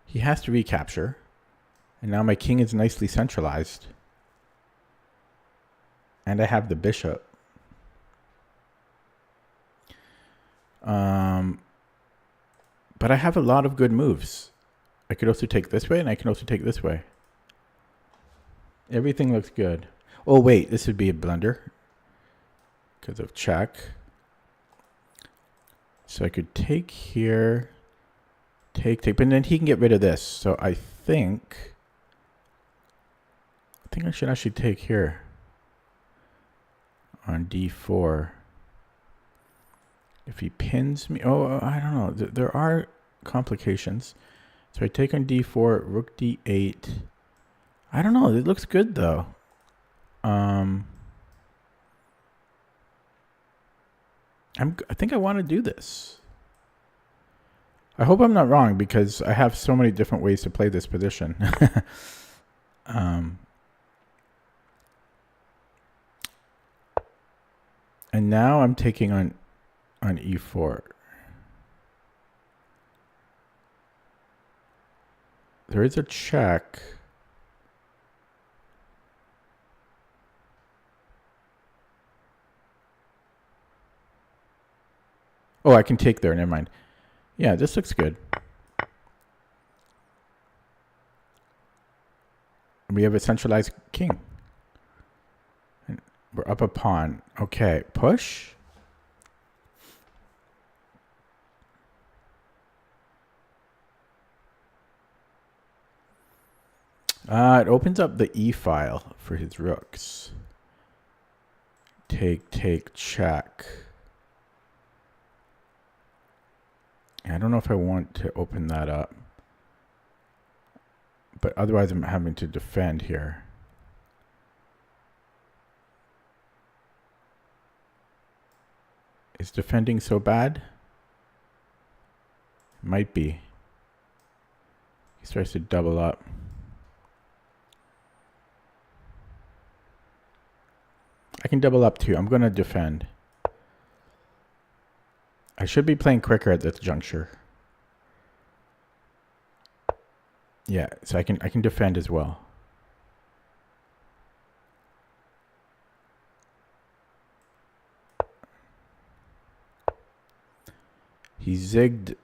Speaker 1: He has to recapture. And now my king is nicely centralized. And I have the bishop. But I have a lot of good moves. I could also take this way, and I can also take this way. Everything looks good. Oh, wait, this would be a blunder. Because of check. So I could take here. Take, but then he can get rid of this. So I think I should actually take here on D4. If he pins me, I don't know. There are complications. So I take on D4, Rook D8. I don't know. It looks good though. I think I want to do this. I hope I'm not wrong because I have so many different ways to play this position. And now I'm taking on E4. There is a check. Oh, I can take there. Never mind. Yeah, this looks good. We have a centralized king. And we're up a pawn. Okay, push. It opens up the E file for his rooks. Take, check. I don't know if I want to open that up. But otherwise I'm having to defend here. Is defending so bad? Might be. He starts to double up. I can double up too. I'm going to defend. I should be playing quicker at this juncture. Yeah, so I can defend as well. He zigged.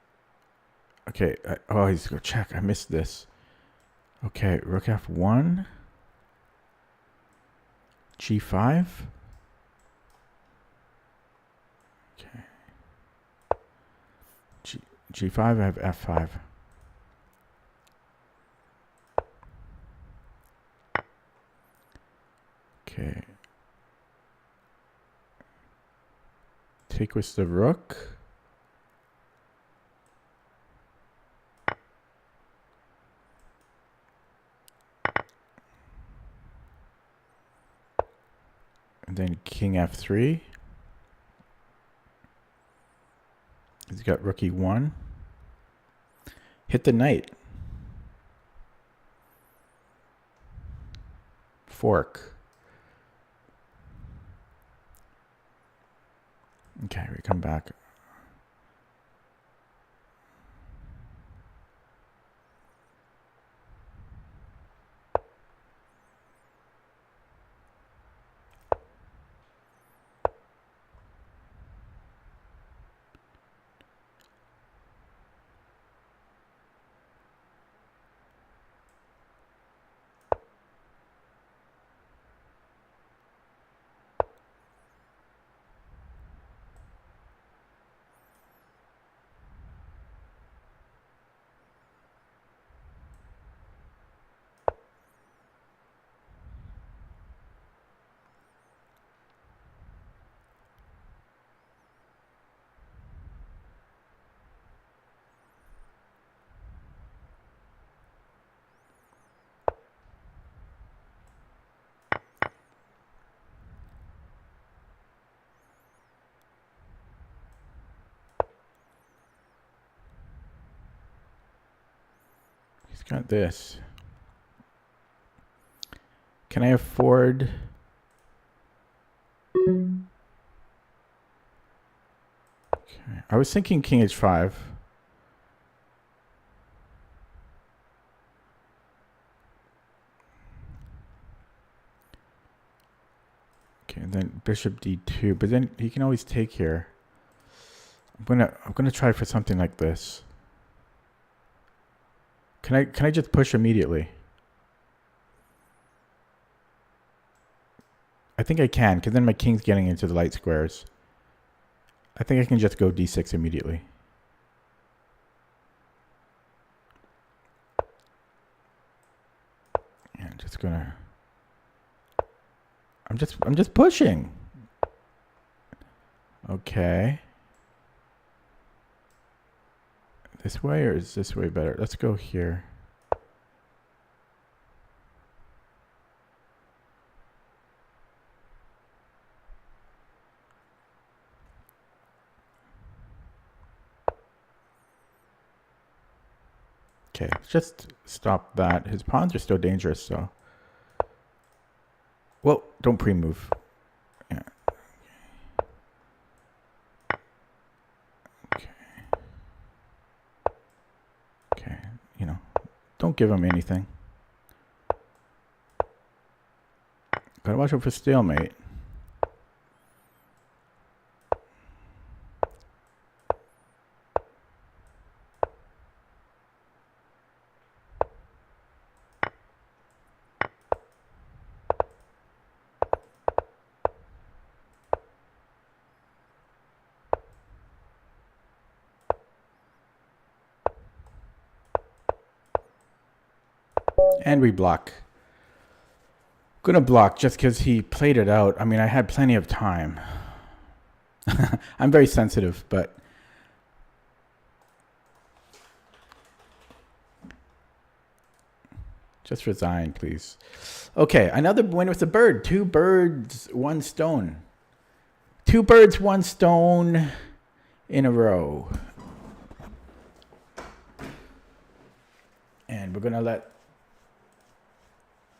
Speaker 1: Okay. Oh, he's go check. I missed this. Okay, rook f1. G5. Okay. G5. I have f5. Okay. Take with the rook. And then king f3. He's got rook e1. Hit the knight. Fork. Okay, we come back. He's got this. Can I afford? Okay. I was thinking king h5. Okay, and then bishop d2, but then he can always take here. I'm gonna try for something like this. Can I just push immediately? I think I can, because then my king's getting into the light squares. I think I can just go d6 immediately. Yeah, I'm just gonna. I'm just pushing. Okay. This way or is this way better? Let's go here. Okay, just stop that. His pawns are still dangerous, so. Well, don't pre-move. Yeah. Okay. Okay, you know, don't give him anything. Gotta watch out for stalemate. And we block. Gonna block just because he played it out. I mean, I had plenty of time. I'm very sensitive, but just resign, please. Okay, another win with a bird. 2 birds, 1 stone. 2 birds, 1 stone in a row. And we're gonna let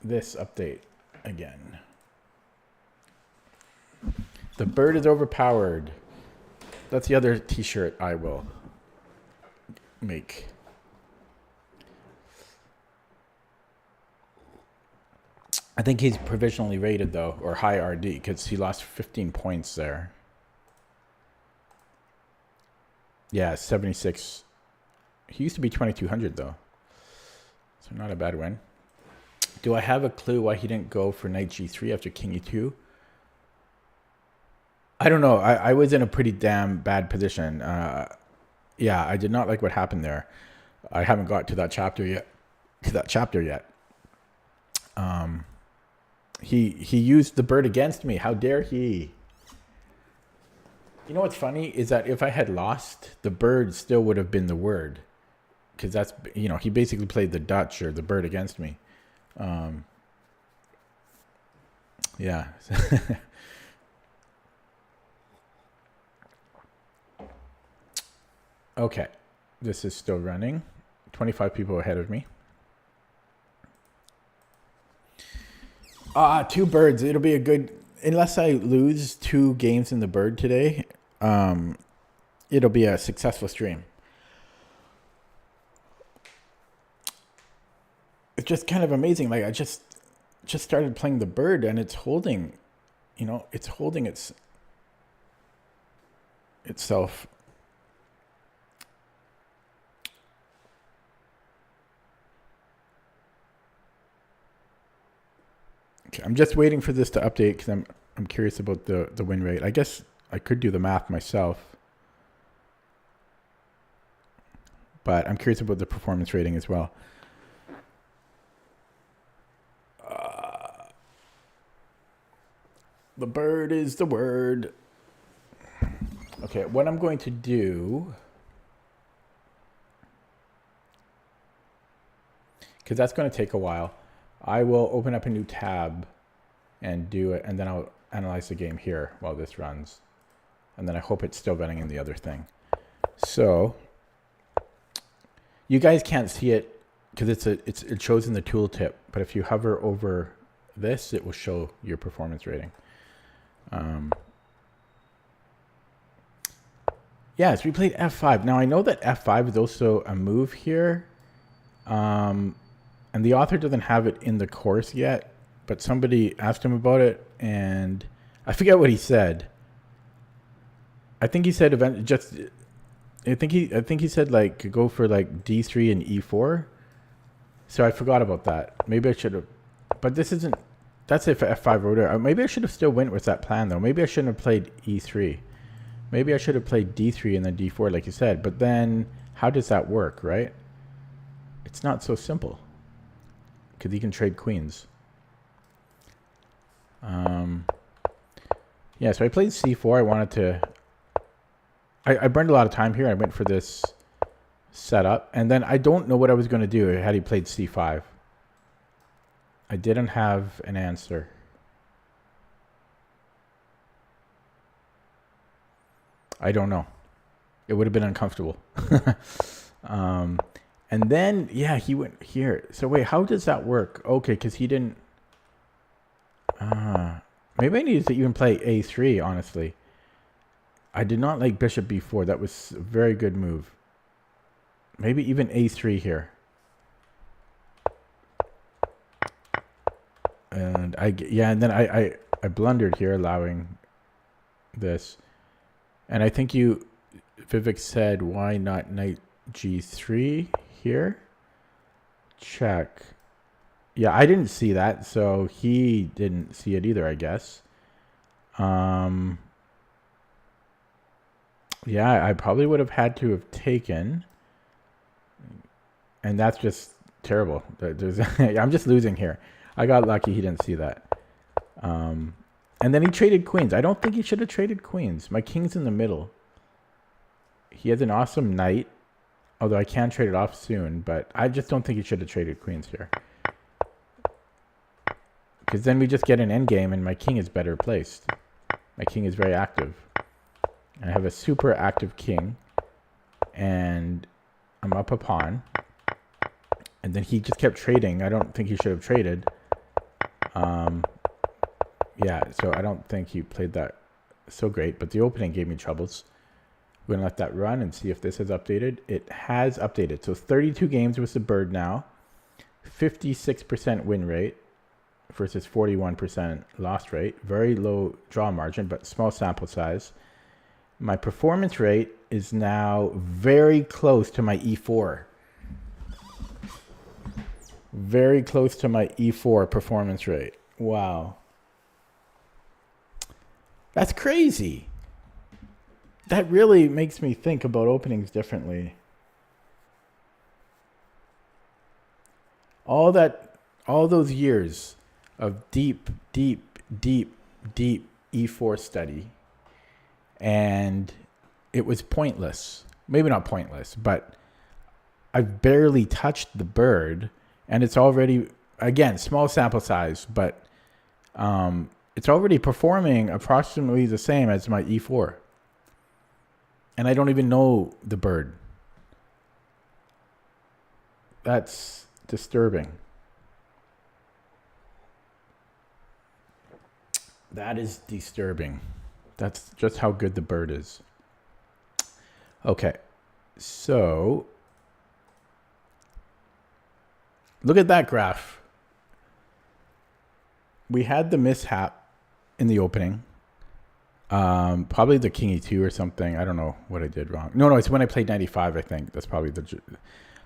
Speaker 1: this update again. The bird is overpowered. That's the other t-shirt I will make. I think he's provisionally rated, though, or high RD, because he lost 15 points there. Yeah, 76. He used to be 2,200, though. So not a bad win. Do I have a clue why he didn't go for knight g3 after king e2? I don't know. I was in a pretty damn bad position. Yeah, I did not like what happened there. I haven't got to that chapter yet. He used the bird against me. How dare he? You know what's funny is that if I had lost, the bird still would have been the word, because that's, you know, he basically played the Dutch or the bird against me. Yeah. Okay, this is still running. 25 people ahead of me. Two birds. It'll be a good, unless I lose 2 games in the bird today, it'll be a successful stream. It's just kind of amazing. Like, I just started playing the bird and it's holding, you know, it's holding itself. Okay, I'm just waiting for this to update because I'm curious about the win rate. I guess I could do the math myself, but I'm curious about the performance rating as well. The bird is the word. Okay, what I'm going to do, because that's going to take a while, I will open up a new tab and do it, and then I'll analyze the game here while this runs. And then I hope it's still running in the other thing. So you guys can't see it because it shows in the tooltip, but if you hover over this, it will show your performance rating. Yeah, so we played f5. Now I know that f5 is also a move here. And the author doesn't have it in the course yet, but somebody asked him about it, and I forget what he said. I think he said I think he said like go for like d3 and e4. So I forgot about that. Maybe I should have, but this isn't. That's if f5 order. Maybe I should have still went with that plan though. Maybe I shouldn't have played e3. Maybe I should have played d3 and then d4 like you said. But then how does that work, right? It's not so simple. Because he can trade queens. Yeah, so I played c4. I wanted to... I burned a lot of time here. I went for this setup. And then I don't know what I was going to do had he played c5. I didn't have an answer. I don't know. It would have been uncomfortable. And then, yeah, he went here. So wait, how does that work? Okay, because he didn't... maybe I needed to even play a3, honestly. I did not like bishop b4. That was a very good move. Maybe even a3 here. And and then I blundered here, allowing this. And I think Vivek said, why not knight g3 here? Check. Yeah, I didn't see that, so he didn't see it either, I guess. Yeah, I probably would have had to have taken. And that's just terrible. I'm just losing here. I got lucky he didn't see that. And then he traded queens. I don't think he should have traded queens. My king's in the middle. He has an awesome knight, although I can trade it off soon, but I just don't think he should have traded queens here. Because then we just get an endgame and my king is better placed. My king is very active. I have a super active king, and I'm up a pawn. And then he just kept trading. I don't think he should have traded. Yeah, so I don't think he played that so great, but the opening gave me troubles. We're going to let that run and see if this has updated. It has updated. So 32 games with the bird now. 56% win rate. versus 41% loss rate. Very low draw margin, but small sample size. My performance rate is now very close to my E4. Very close to my E4 performance rate. Wow. That's crazy. That really makes me think about openings differently. All those years of deep E4 study, and it was pointless. Maybe not pointless, but I've barely touched the bird, and it's already, again, small sample size, but it's already performing approximately the same as my E4. And I don't even know the bird. That's disturbing. That is disturbing. That's just how good the bird is. Okay, so look at that graph. We had the mishap in the opening. Probably the king e2 or something. I don't know what I did wrong. No, it's when I played 95, I think. That's probably the...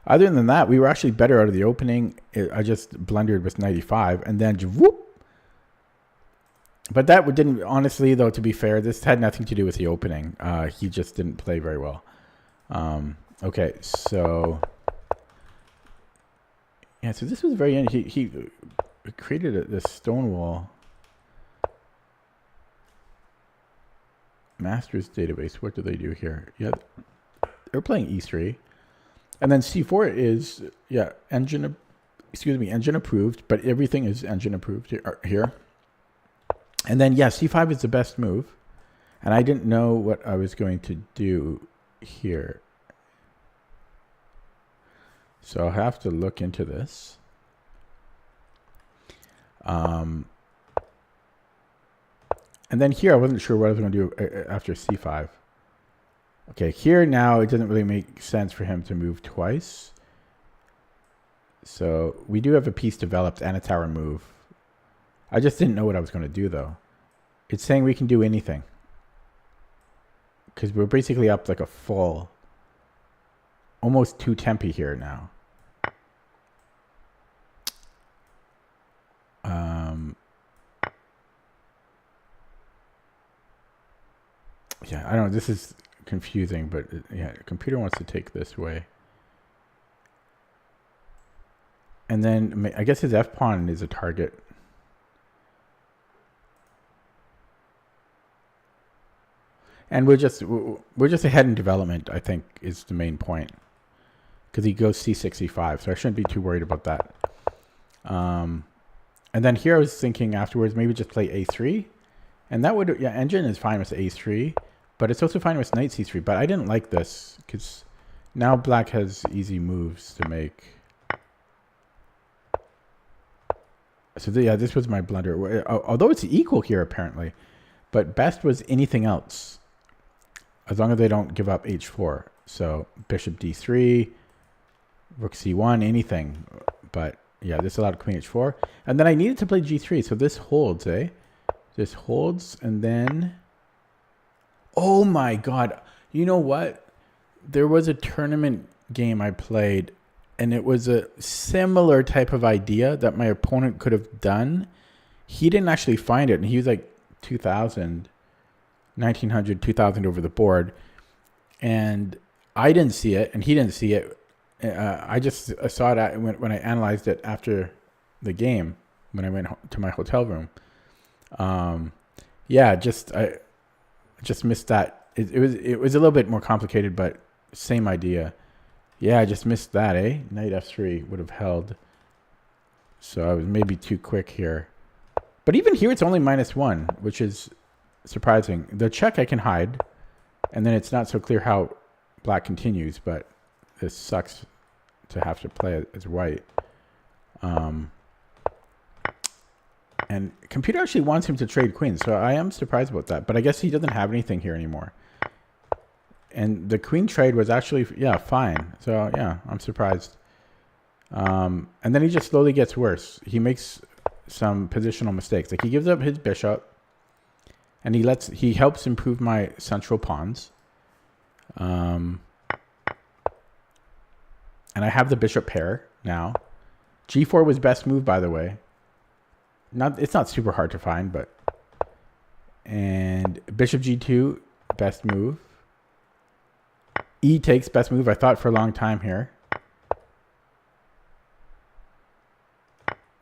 Speaker 1: Other than that, we were actually better out of the opening. I just blundered with 95, and then whoop. But that didn't, honestly, though, to be fair, this had nothing to do with the opening. He just didn't play very well. Okay, so... Yeah, so this was very... He created this stone wall. Masters database. What do they do here? Yeah, they're playing e3. And then c4 is, yeah, engine approved, but everything is engine approved here. And then, yeah, c5 is the best move. And I didn't know what I was going to do here. So I'll have to look into this. And then here, I wasn't sure what I was going to do after c5. Okay, here now, it doesn't really make sense for him to move twice. So we do have a piece developed and a tower move. I just didn't know what I was going to do, though. It's saying we can do anything. Because we're basically up like a full, almost 2 tempi here now. Yeah, I don't know. This is confusing, but yeah, the computer wants to take this way. And then I guess his f-pawn is a target. And we're just ahead in development, I think, is the main point. Because he goes c6, e5, so I shouldn't be too worried about that. And then here I was thinking afterwards, maybe just play a3. And that would, yeah, engine is fine with a3. But it's also fine with knight c3. But I didn't like this, because now black has easy moves to make. So yeah, this was my blunder. Although it's equal here, apparently. But best was anything else. As long as they don't give up h4. So bishop d3, rook c1, anything. But yeah, this allowed queen h4. And then I needed to play g3. So this holds, eh? This holds, and then... Oh my god. You know what? There was a tournament game I played, and it was a similar type of idea that my opponent could have done. He didn't actually find it, and he was like 2,000, 1,900, 2,000 over the board. And I didn't see it, and he didn't see it. I just saw it when I analyzed it after the game, when I went to my hotel room. Yeah, I just missed that. It was a little bit more complicated, but same idea. Yeah, I just missed that, eh? Knight f3 would have held. So I was maybe too quick here. But even here, it's only -1, which is surprising. The check I can hide, and then it's not so clear how black continues, but this sucks to have to play it as white. And computer actually wants him to trade queens, so I am surprised about that. But I guess he doesn't have anything here anymore. And the queen trade was actually, yeah, fine. So, yeah, I'm surprised. And then he just slowly gets worse. He makes some positional mistakes. Like he gives up his bishop, and he helps improve my central pawns. And I have the bishop pair now. G4 was best move, by the way. It's not super hard to find, but and bishop G2 best move. E takes best move. I thought for a long time here.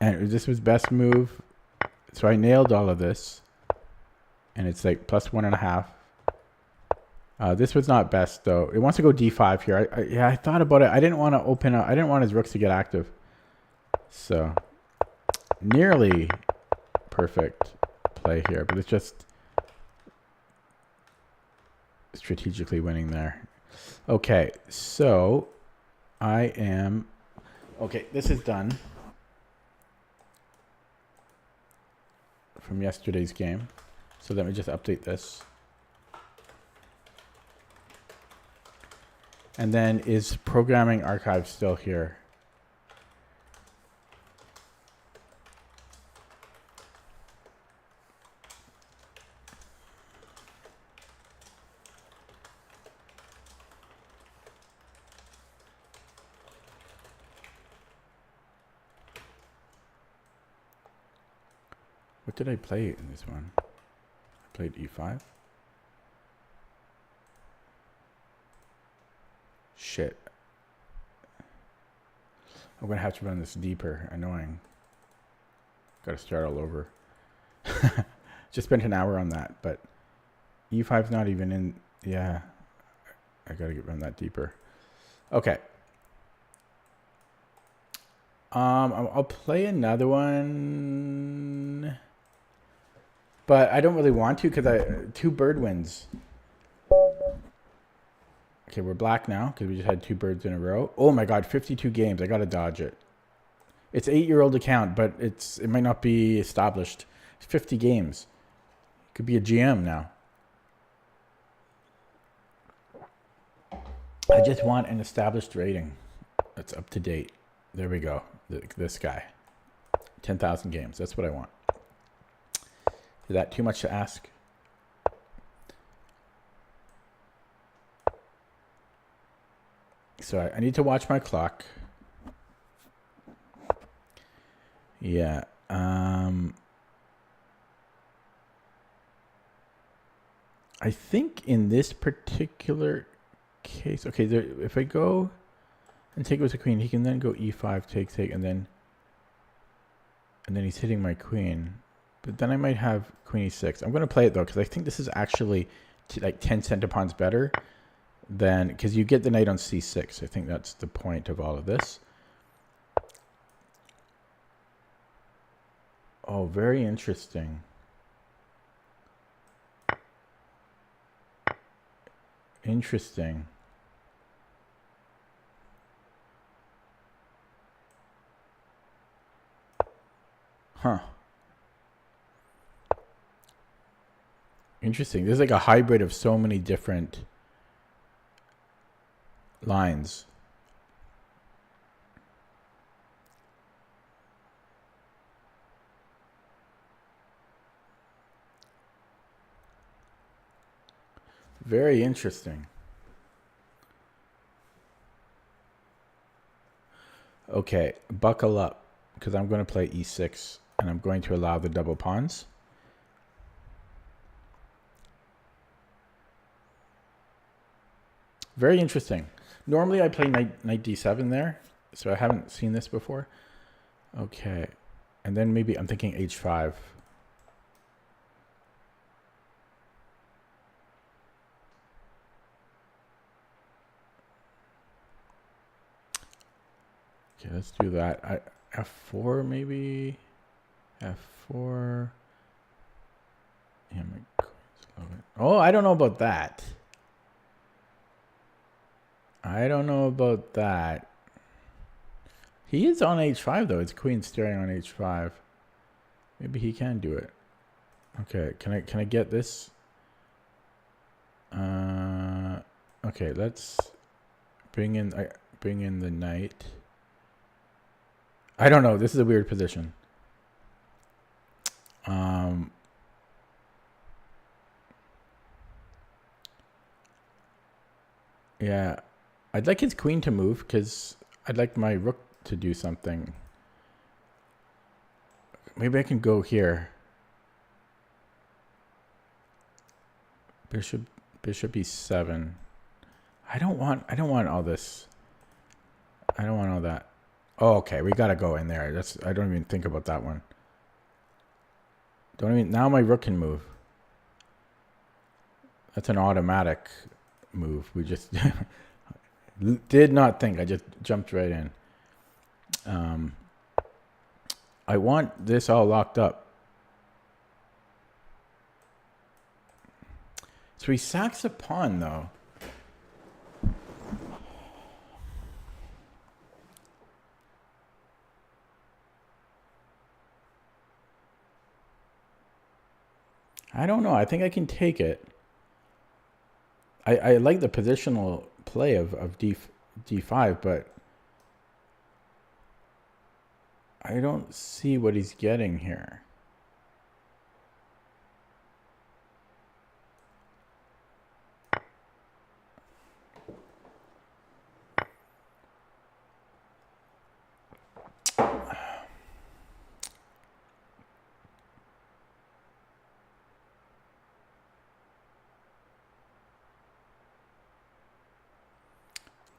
Speaker 1: And this was best move. So I nailed all of this. And it's like plus 1.5. This was not best though. It wants to go D5 here. I thought about it. I didn't want to open up. I didn't want his rooks to get active. So nearly perfect play here, but it's just strategically winning there. Okay, so okay, this is done from yesterday's game. So let me just update this. And then is programming archive still here? What did I play in this one? I played E5. Shit. I'm going to have to run this deeper. Annoying. Got to start all over. Just spent an hour on that, but E5's not even in. Yeah. I got to run that deeper. Okay. I'll play another one. But I don't really want to because 2 bird wins. Okay, we're black now because we just had 2 birds in a row. Oh my god, 52 games. I gotta dodge it. It's an 8-year-old account, but it might not be established. It's 50 games. Could be a GM now. I just want an established rating that's up to date. There we go. This guy. 10,000 games. That's what I want. Is that too much to ask? So I need to watch my clock. Yeah. I think in this particular case, okay, if I go and take it with a queen, he can then go E5, take, and then he's hitting my queen. But then I might have queen E6. I'm going to play it though, because I think this is actually like 10 center pawns better than, because you get the knight on C6. I think that's the point of all of this. Oh, very interesting. Interesting. Huh. Interesting. There's like a hybrid of so many different lines. Very interesting. Okay, buckle up, because I'm going to play E6, and I'm going to allow the double pawns. Very interesting. Normally I play knight D7 there, so I haven't seen this before. Okay, and then maybe I'm thinking H5. Okay, let's do that. F4 maybe. F4. Yeah, oh, I don't know about that. I don't know about that. He is on H5 though. It's queen staring on H5. Maybe he can do it. Okay, can I get this? Okay, let's bring in the knight. I don't know. This is a weird position. Um, yeah, I'd like his queen to move because I'd like my rook to do something. Maybe I can go here. Bishop e7. I don't want all this. I don't want all that. Oh, okay, we gotta go in there. I don't even think about that one. Now my rook can move. That's an automatic move. We just did not think. I just jumped right in. I want this all locked up. So he sacks a pawn, though. I don't know. I think I can take it. I like the positional play of d5, but I don't see what he's getting here.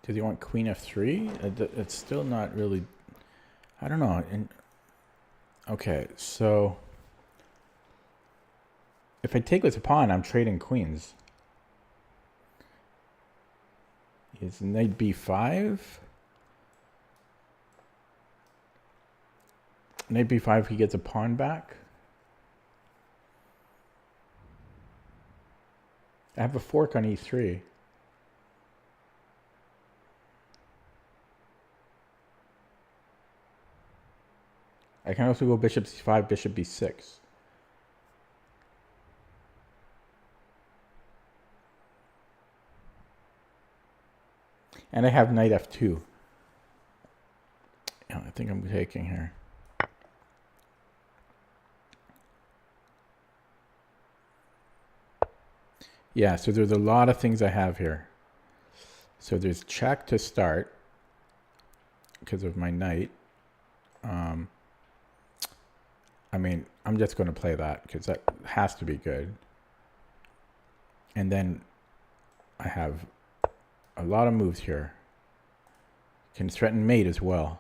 Speaker 1: Does he want queen f3? It's still not really... I don't know. Okay, so... If I take with a pawn, I'm trading queens. Is knight b5? Knight b5, he gets a pawn back. I have a fork on e3. I can also go bishop c5, bishop b6. And I have knight f2. Yeah, I think I'm taking here. Yeah, so there's a lot of things I have here. So there's check to start because of my knight. I mean, I'm just going to play that because that has to be good. And then I have a lot of moves here. Can threaten mate as well.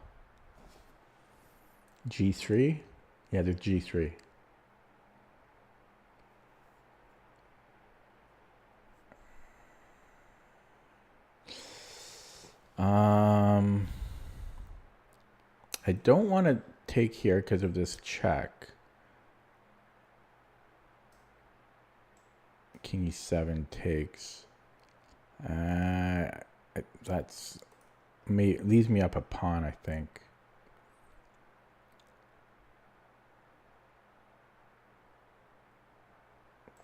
Speaker 1: G3? Yeah, there's G3. I don't want to take here because of this check. King e7 takes. That's leaves me up a pawn, I think.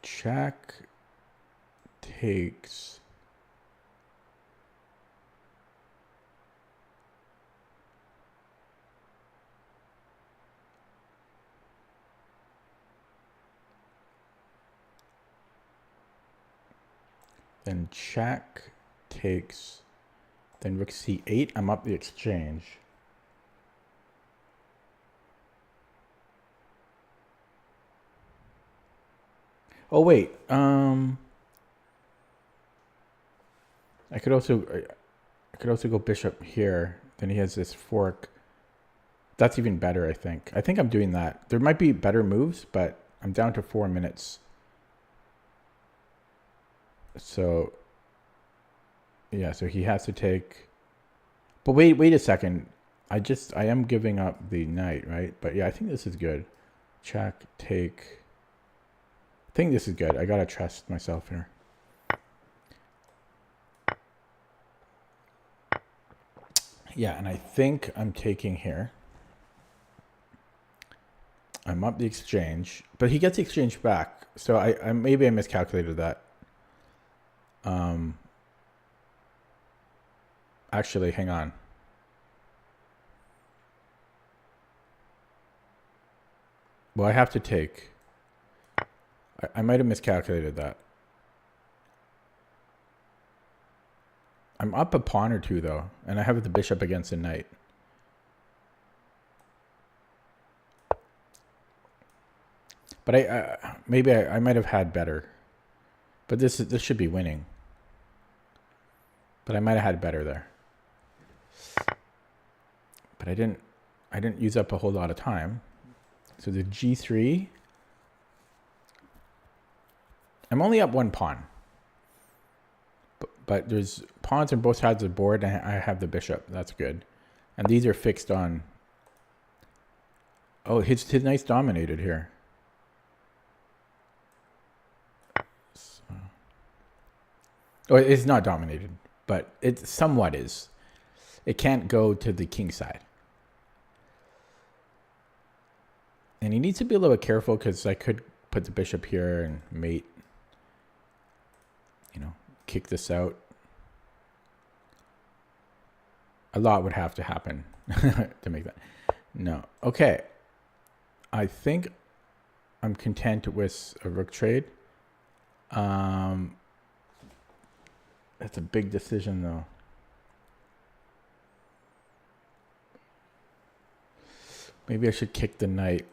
Speaker 1: Check takes. Then check takes. Then rook c8. I'm up the exchange. Oh wait. I could also go bishop here. Then he has this fork. That's even better, I think. I think I'm doing that. There might be better moves, but I'm down to 4 minutes. So, yeah, so he has to take... But wait a second. I am giving up the knight, right? But yeah, I think this is good. Check, take... I think this is good. I gotta trust myself here. Yeah, and I think I'm taking here. I'm up the exchange, but he gets the exchange back. So I maybe I miscalculated that. Actually, hang on. Well, I have to take. I might have miscalculated that. I'm up a pawn or two, though, and I have the bishop against the knight. But maybe I might have had better. But this should be winning. But I might have had better there. But I didn't use up a whole lot of time. So the g3. I'm only up one pawn. But there's pawns on both sides of the board, and I have the bishop. That's good. And these are fixed on. Oh, his knight's dominated here. So. Oh, it's not dominated, but it somewhat is. It can't go to the king side. And he needs to be a little bit careful because I could put the bishop here and mate. You know, kick this out. A lot would have to happen to make that. No. Okay. I think I'm content with a rook trade. That's a big decision, though. Maybe I should kick the knight.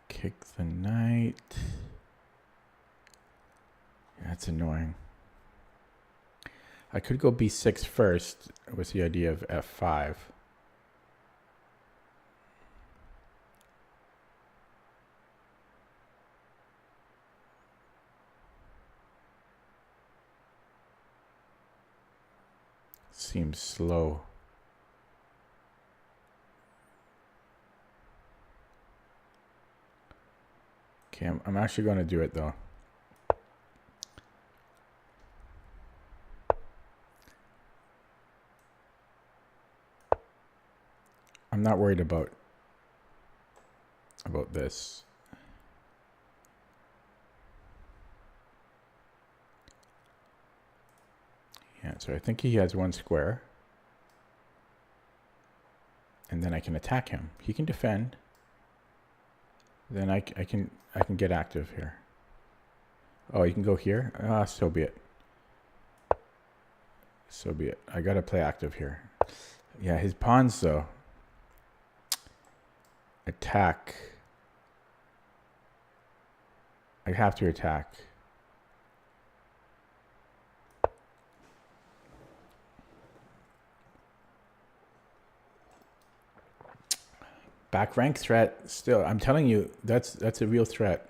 Speaker 1: Kick the knight. Yeah, that's annoying. I could go b6 first with the idea of f5. Seems slow. Okay, I'm actually going to do it though. I'm not worried about this. Yeah, so I think he has one square. And then I can attack him. He can defend. Then I can get active here. Oh, you can go here? So be it. So be it. I got to play active here. Yeah, his pawns, though. Attack. I have to attack. Back rank threat still. I'm telling you, that's a real threat.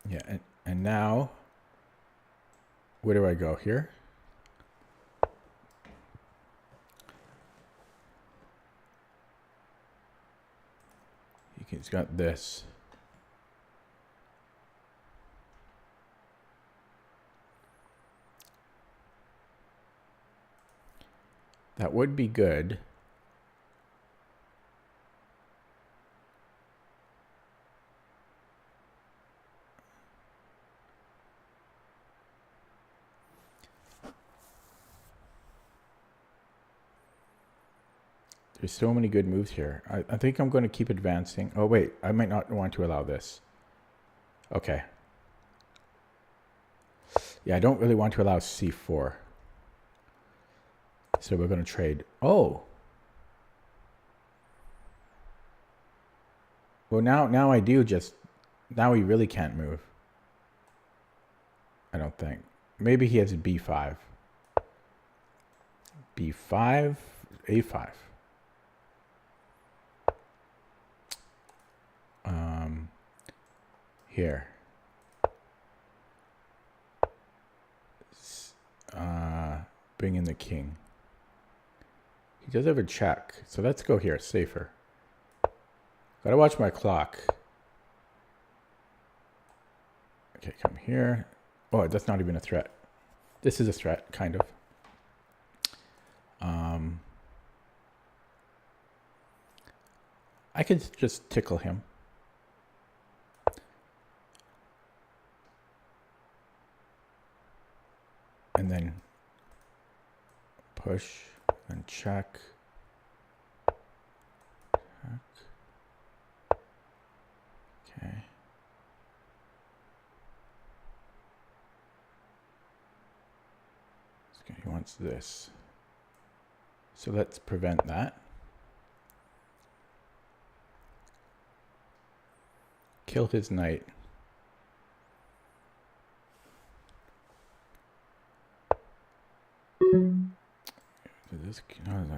Speaker 1: Yeah, and now where do I go here? He's got this. That would be good. There's so many good moves here. I think I'm going to keep advancing. Oh, wait. I might not want to allow this. Okay. Yeah, I don't really want to allow c4. So we're going to trade. Oh. Well, now I do just... Now he really can't move. I don't think. Maybe he has a b5. b5, a5. Here. Bring in the king. He does have a check, so let's go here. Safer. Gotta watch my clock. Okay, come here. Oh, that's not even a threat. This is a threat, kind of. I could just tickle him. And then push and check. Okay. He wants this. So let's prevent that. Kill his knight. This, no, no.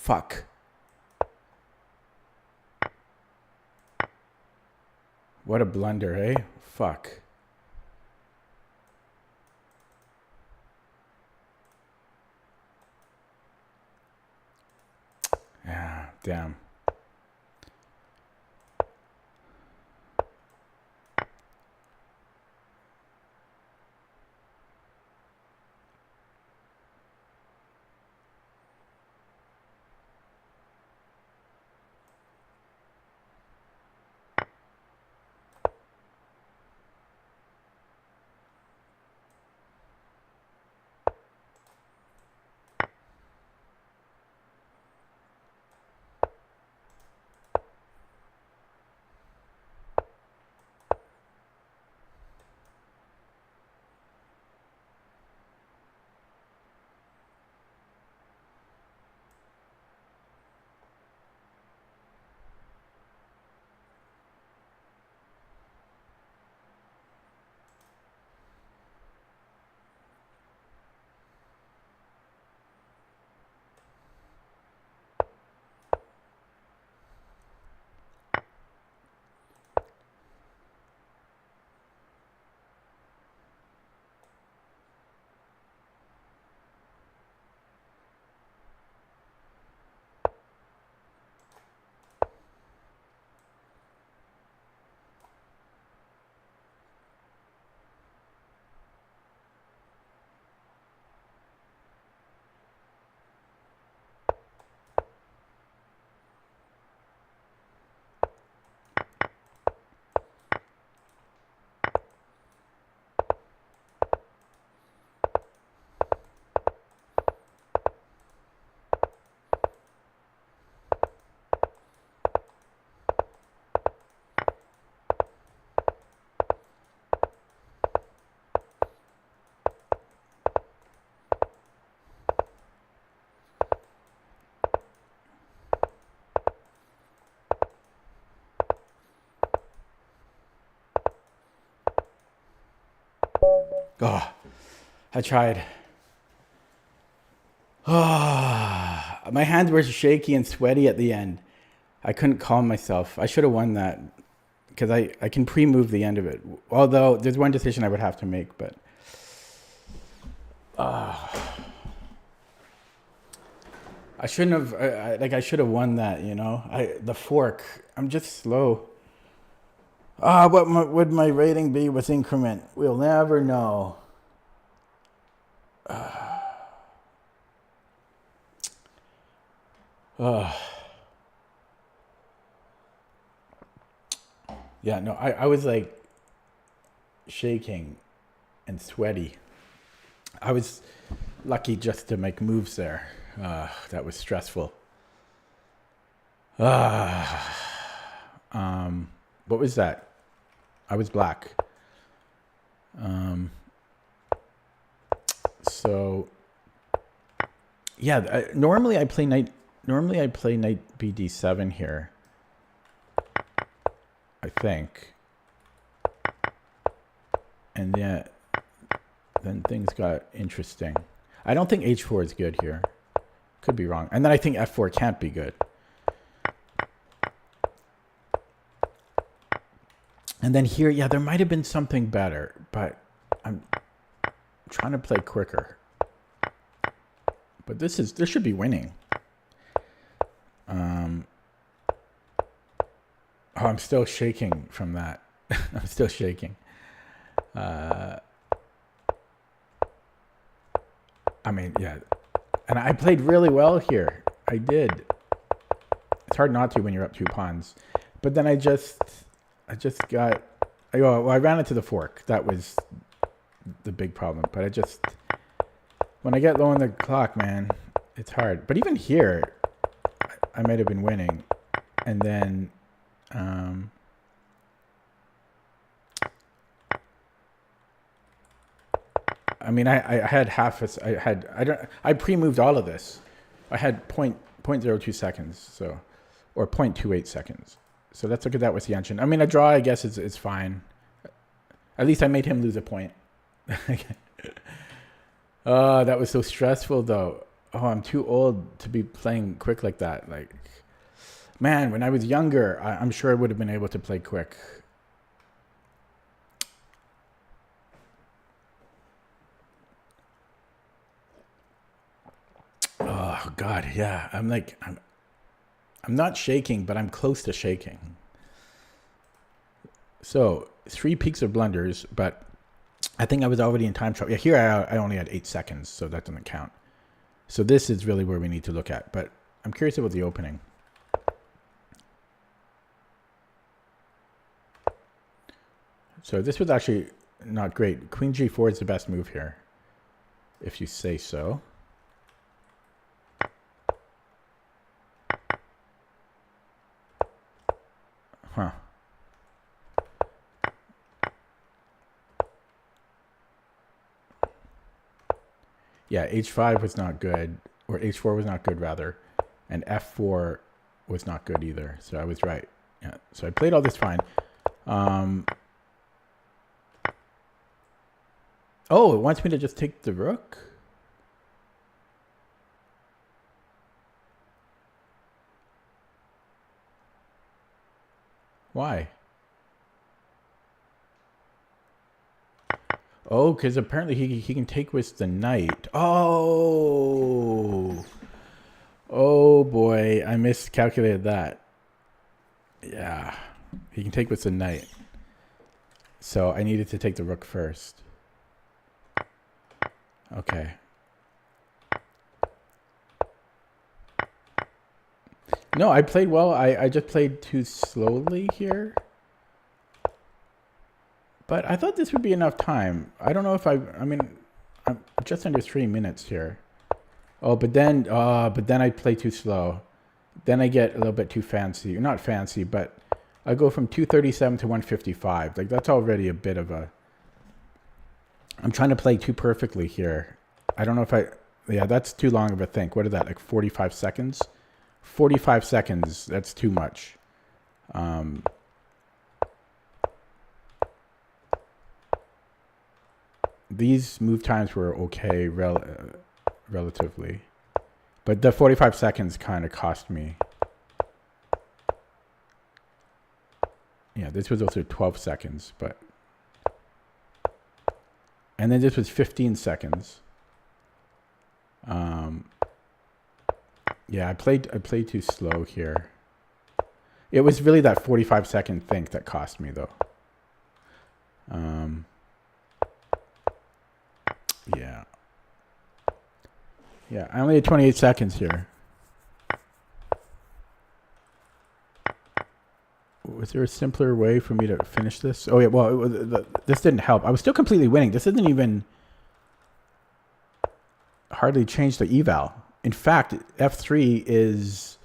Speaker 1: Fuck. What a blunder, eh? Fuck. Yeah, damn. Oh, I tried. Oh, my hands were shaky and sweaty at the end. I couldn't calm myself. I should have won that because I can pre-move the end of it. Although there's one decision I would have to make, but I shouldn't have. I should have won that. You know, the fork. I'm just slow. What would my rating be with increment? We'll never know. Yeah, no, I was like shaking and sweaty. I was lucky just to make moves there. That was stressful. What was that? I was black. So yeah, normally I play knight bd7 here, I think. And then things got interesting. I don't think h4 is good here. Could be wrong. And then I think f4 can't be good. And then here, yeah, there might have been something better, but I'm trying to play quicker. But this should be winning. I'm still shaking from that. I'm still shaking. I mean, yeah. And I played really well here. I did. It's hard not to when you're up 2 pawns. But then I ran into the fork. That was the big problem. But when I get low on the clock, man, it's hard. But even here, I might have been winning. And then, I mean, I had I pre-moved all of this. I had 0.02 seconds, so, or 0.28 seconds. So let's look at that with Yanchin. I mean, a draw, I guess, is fine. At least I made him lose a point. Oh, that was so stressful, though. Oh, I'm too old to be playing quick like that. Like, man, when I was younger, I'm sure I would have been able to play quick. Oh, God, yeah. I'm not shaking, but I'm close to shaking. So 3 peaks of blunders, but I think I was already in time trouble. Yeah, here I only had 8 seconds, so that doesn't count. So this is really where we need to look at. But I'm curious about the opening. So this was actually not great. Queen g4 is the best move here, if you say so. Huh. Yeah, h5 was not good, or h4 was not good, rather, and f4 was not good either, so I was right. Yeah, so I played all this fine. Oh, it wants me to just take the rook? Why? Oh, because apparently he can take with the knight. Oh. Oh, boy. I miscalculated that. Yeah. He can take with the knight. So I needed to take the rook first. Okay. No, I played well. I just played too slowly here. But I thought this would be enough time. I don't know if I mean, I'm just under 3 minutes here. Oh, but then I play too slow. Then I get a little bit too fancy. Not fancy, but I go from 237 to 155. Like, that's already a bit of a... I'm trying to play too perfectly here. I don't know if yeah, that's too long of a think. What is that, like 45 seconds? 45 seconds, that's too much. These move times were okay relatively. But the 45 seconds kind of cost me. Yeah, this was also 12 seconds, but... And then this was 15 seconds. Yeah, I played too slow here. It was really that 45-second think that cost me, though. Yeah. Yeah, I only had 28 seconds here. Was there a simpler way for me to finish this? Oh, yeah, well, this didn't help. I was still completely winning. This didn't even hardly change the eval. In fact, F3 is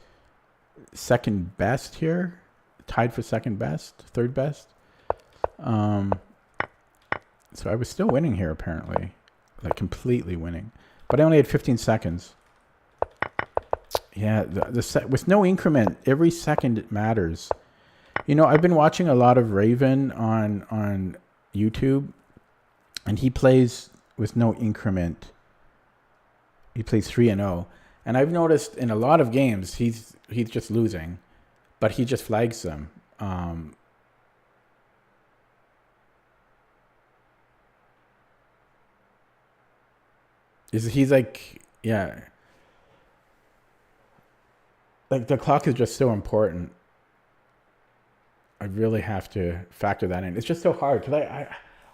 Speaker 1: second best here. Tied for second best, third best. So I was still winning here, apparently. Like, completely winning. But I only had 15 seconds. Yeah, with no increment, every second matters. You know, I've been watching a lot of Raven on YouTube, and he plays with no increment. He plays 3-0, and I've noticed in a lot of games he's just losing, but he just flags them. He's like, yeah, like the clock is just so important. I really have to factor that in. It's just so hard because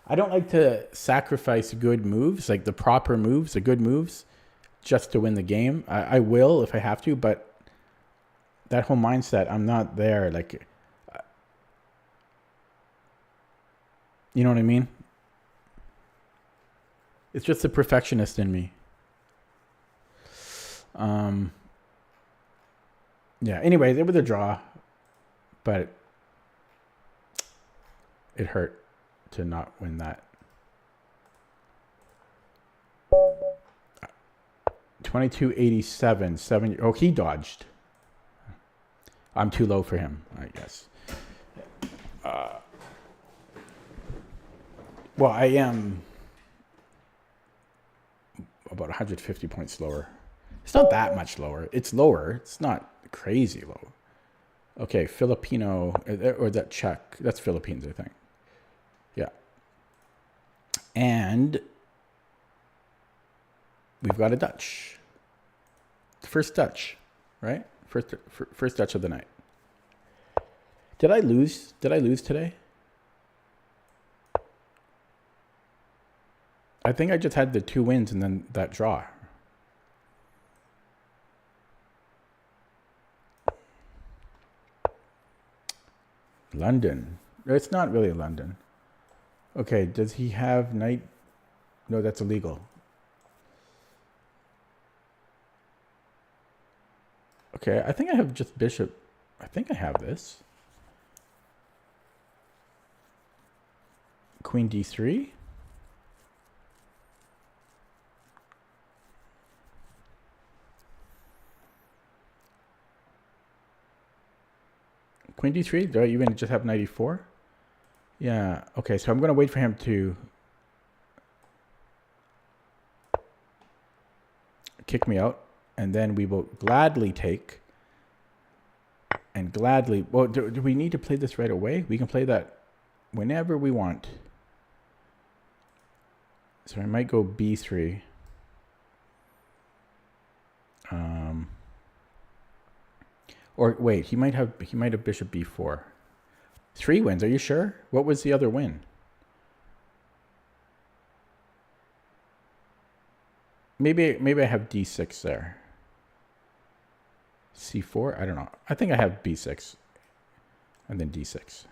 Speaker 1: I don't like to sacrifice good moves, like the proper moves, the good moves, just to win the game. I will if I have to, but that whole mindset, I'm not there. Like, you know what I mean? It's just the perfectionist in me. Yeah, anyway, it was a draw, but it hurt to not win that. 2287, 7. Oh, he dodged. I'm too low for him, I guess. Well, I am about 150 points lower. It's not that much lower. It's lower. It's not crazy low. Okay, Filipino, or that Czech. That's Philippines, I think. Yeah. And we've got a Dutch. First Dutch, right? First Dutch of the night. Did I lose? Did I lose today? I think I just had the 2 wins and then that draw. London. It's not really London. Okay, does he have knight? No, that's illegal. Okay, I think I have just bishop. I think I have this. Queen d3. Queen d3? Do I even just have knight e4? Yeah, okay, so I'm going to wait for him to kick me out, and then we will gladly take and gladly... Well, do we need to play this right away? We can play that whenever we want. So I might go b3. Or wait, he might have bishop b4. 3 wins, are you sure? What was the other win? Maybe I have d6 there. c4? I don't know. I think I have b6 and then d6.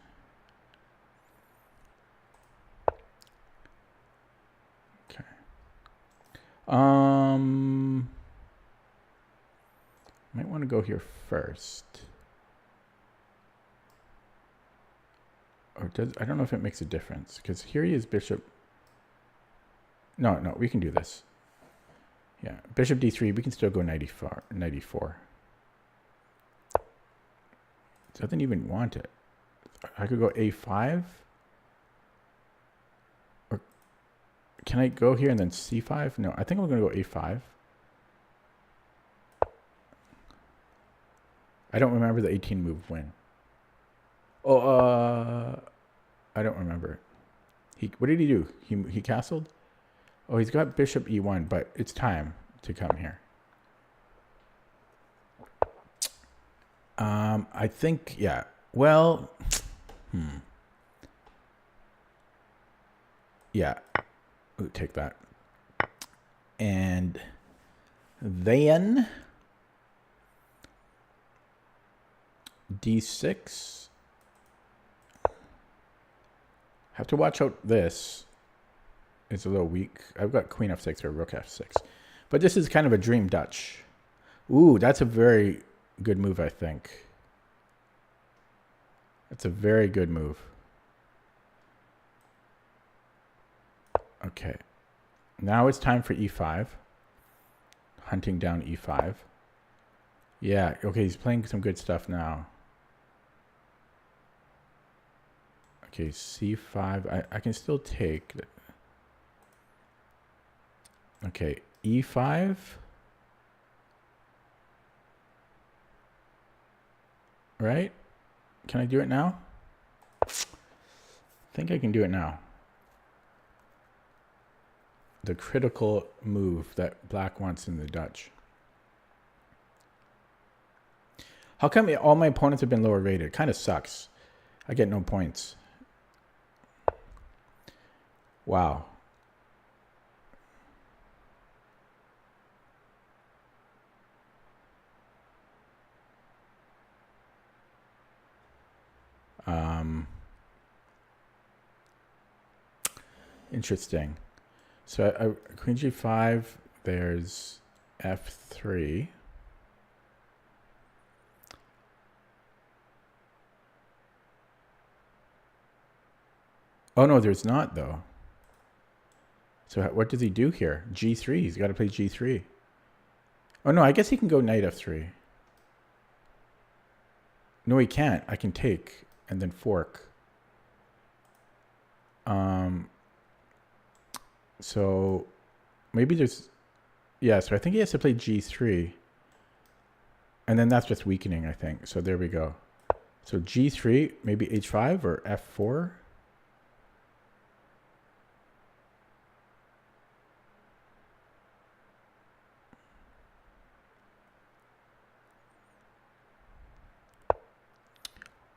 Speaker 1: Okay. Might want to go here first. Or I don't know if it makes a difference because here he is bishop. No, we can do this. Yeah, bishop d3. We can still go knight e4. Doesn't even want it. I could go a5. Or can I go here and then c5? No, I think I'm going to go a5. I don't remember the 18 move win. Oh, I don't remember. What did he do? He castled? Oh, he's got bishop e1, but it's time to come here. I think, yeah. Well, yeah. Ooh, take that. And then d6. Have to watch out this. It's a little weak. I've got queen f6 or rook f6. But this is kind of a dream Dutch. Ooh, that's a very good move, I think. That's a very good move. Okay. Now it's time for e5. Hunting down e5. Yeah, okay, he's playing some good stuff now. Okay, c5. I can still take. Okay, e5. Right? Can I do it now? I think I can do it now. The critical move that black wants in the Dutch. How come all my opponents have been lower rated? Kind of sucks. I get no points. Wow. Interesting. So queen g5, there's f3. Oh, no, there's not, though. So what does he do here? g3. He's got to play g3. Oh, no, I guess he can go knight f3. No, he can't. I can take and then fork. So maybe there's... Yeah, so I think he has to play g3. And then that's just weakening, I think. So there we go. So g3, maybe h5 or f4.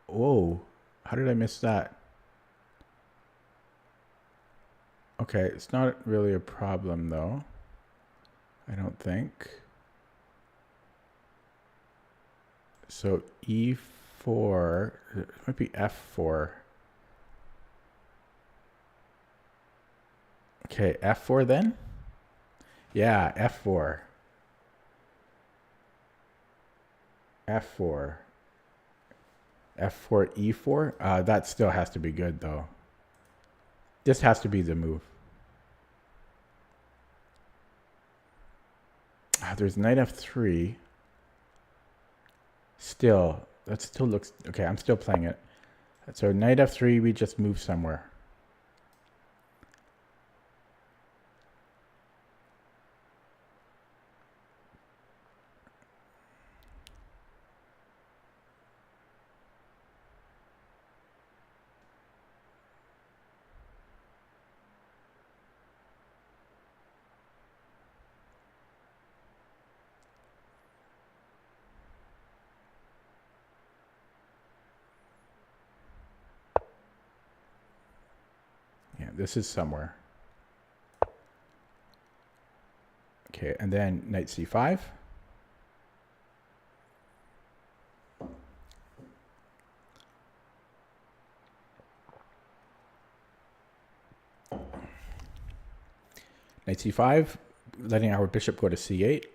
Speaker 1: Whoa, how did I miss that? Okay, it's not really a problem though. I don't think. So e4, it might be f4. Okay, f4 then? Yeah, f4. f4. f4, e4. That still has to be good though. This has to be the move. There's knight f3. Still, that still looks... Okay, I'm still playing it. So knight f3, we just move somewhere. Yeah, this is somewhere. Okay, and then knight c5. Knight c5, letting our bishop go to c8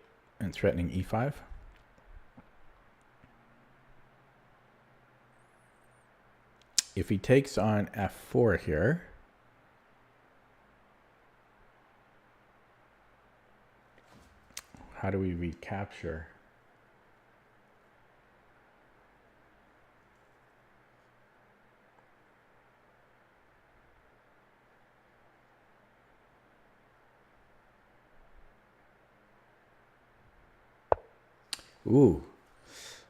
Speaker 1: and threatening e5. If he takes on f4 here, how do we recapture? Ooh.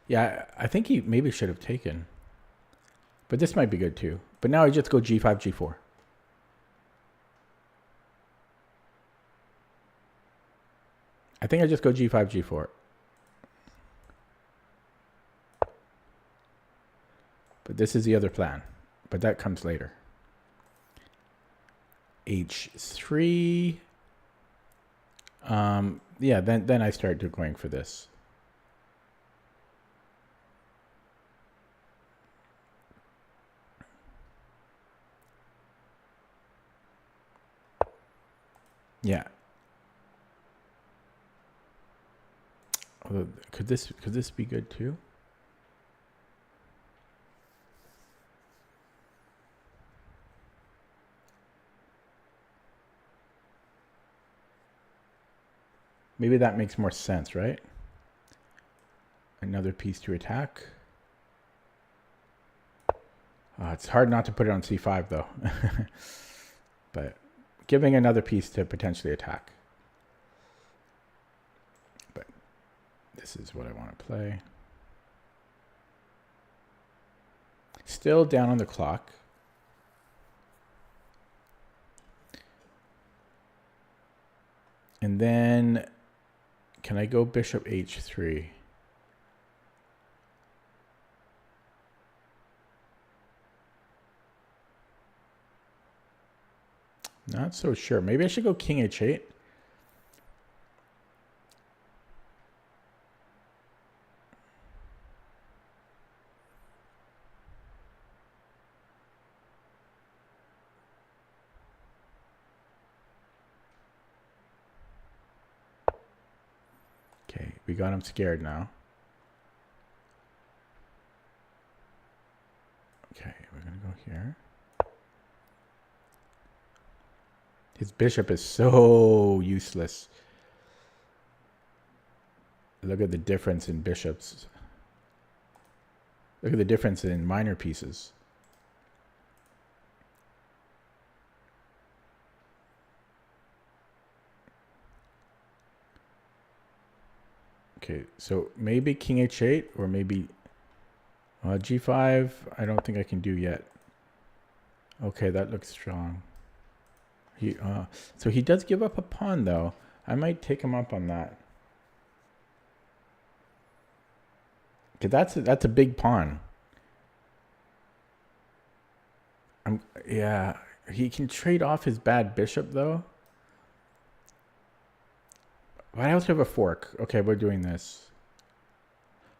Speaker 1: Yeah, I think he maybe should have taken. But this might be good too. But now I just go g5, g4. I think I just go g5, g4. But this is the other plan. But that comes later. h3. Yeah, then I start going for this. Yeah. Although, could this be good too? Maybe that makes more sense, right? Another piece to attack. It's hard not to put it on c5 though. But giving another piece to potentially attack. But this is what I want to play. Still down on the clock. And then can I go bishop h3? Not so sure. Maybe I should go king h8. Okay, we got him scared now. Okay, we're going to go here. His bishop is so useless. Look at the difference in bishops. Look at the difference in minor pieces. Okay, so maybe king h8 or maybe g5. I don't think I can do yet. Okay, that looks strong. So he does give up a pawn though. I might take him up on that. Okay, that's a big pawn. Yeah, he can trade off his bad bishop though. I also have a fork. Okay, we're doing this.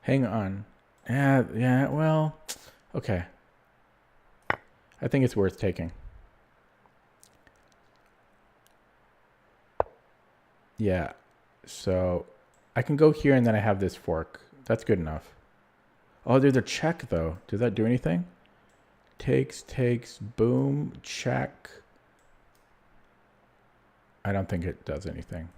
Speaker 1: Hang on. Yeah, well, okay. I think it's worth taking. Yeah, so I can go here and then I have this fork. That's good enough. Oh, there's a check though. Does that do anything? Takes, boom, check. I don't think it does anything.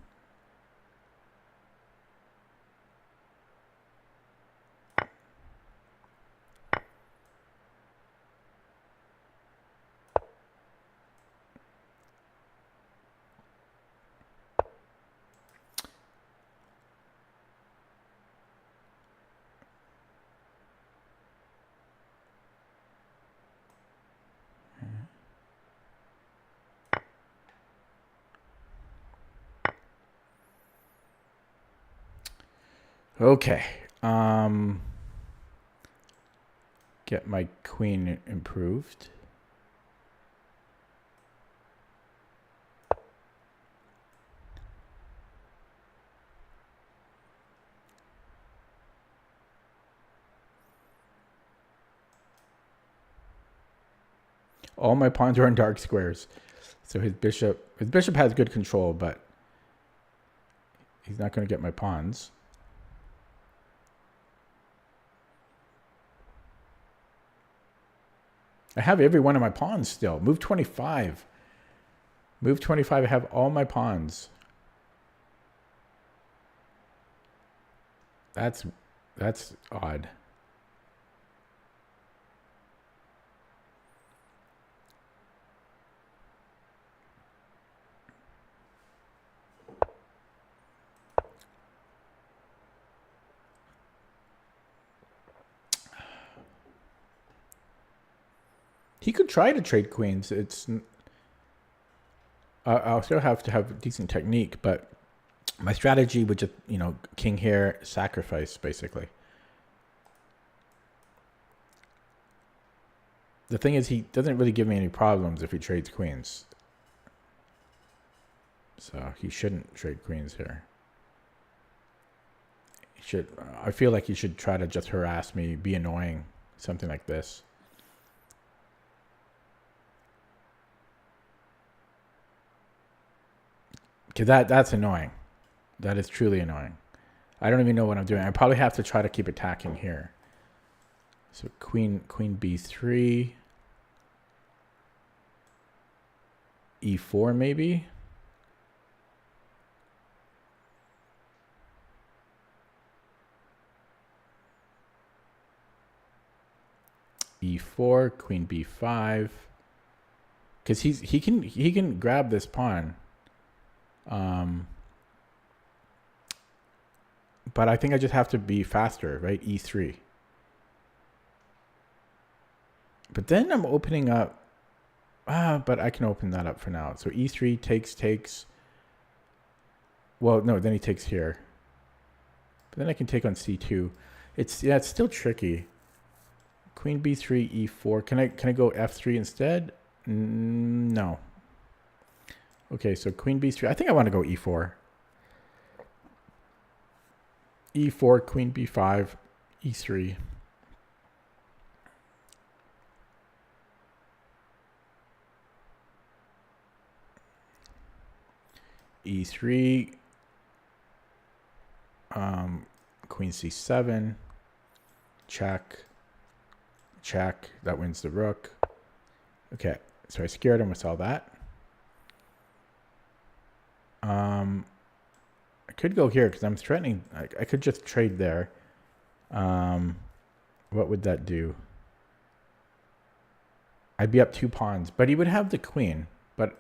Speaker 1: Okay. Get my queen improved. All my pawns are in dark squares. So his bishop has good control, but he's not going to get my pawns. I have every one of my pawns still. Move 25. Move 25, I have all my pawns. That's odd. He could try to trade queens. I'll still have to have decent technique, but my strategy would just, king here, sacrifice, basically. The thing is, he doesn't really give me any problems if he trades queens. So he shouldn't trade queens here. I feel like he should try to just harass me, be annoying, something like this. Because that's annoying. That is truly annoying. I don't even know what I'm doing. I probably have to try to keep attacking here. So queen b3. e4 maybe. e4, queen b5. Because he can grab this pawn. But I think I just have to be faster, right? e3. But then I'm opening up. But I can open that up for now. So e3 takes. Well, no, then he takes here. But then I can take on c2. It's still tricky. Queen b3, e4. Can I go f3 instead? No. Okay, so queen b3. I think I want to go e4. e4, queen b5, e3. e3. Queen c7. Check. Check. That wins the rook. Okay, so I scared him with all that. I could go here because I'm threatening. I could just trade there. What would that do? I'd be up 2 pawns, but he would have the queen. But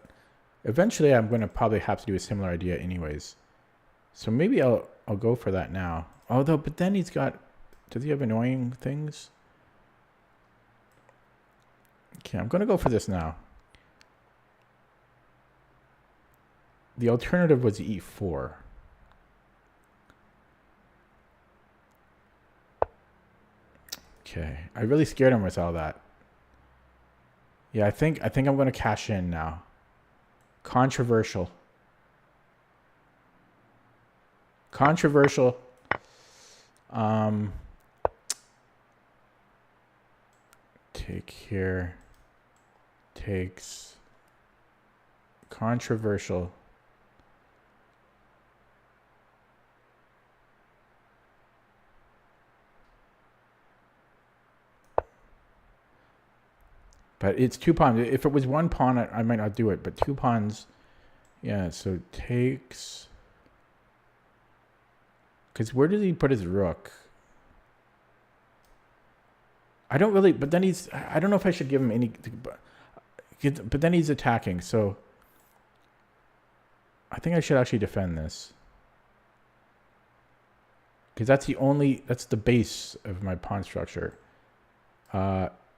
Speaker 1: eventually I'm going to probably have to do a similar idea anyways. So maybe I'll go for that now. Although, but then he's got... Does he have annoying things? Okay, I'm going to go for this now. The alternative was e4. Okay, I really scared him with all that. Yeah, I think I'm going to cash in now. Controversial. Controversial. Take here. Takes. Controversial. But it's 2 pawns. If it was 1 pawn, I might not do it. But 2 pawns, yeah. So takes. Because where does he put his rook? I don't really. But then he's. I don't know if I should give him any. But then he's attacking. So I think I should actually defend this. Because that's the only. That's the base of my pawn structure.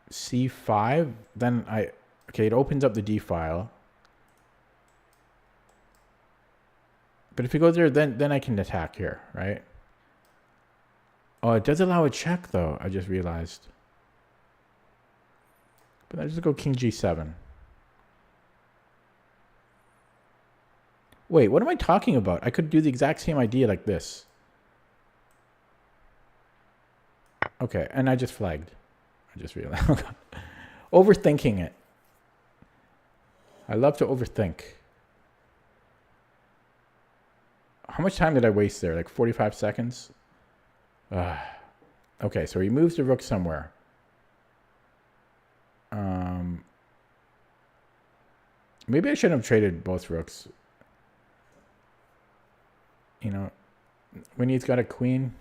Speaker 1: C5, then it opens up the D file. But if it goes there, then I can attack here, right? Oh, it does allow a check though, I just realized. But I just go king G7. Wait, what am I talking about? I could do the exact same idea like this. Okay, and I just flagged. I just realized. Overthinking it. I love to overthink. How much time did I waste there? Like 45 seconds? Okay, so he moves the rook somewhere. Maybe I shouldn't have traded both rooks. You know, when he's got a queen...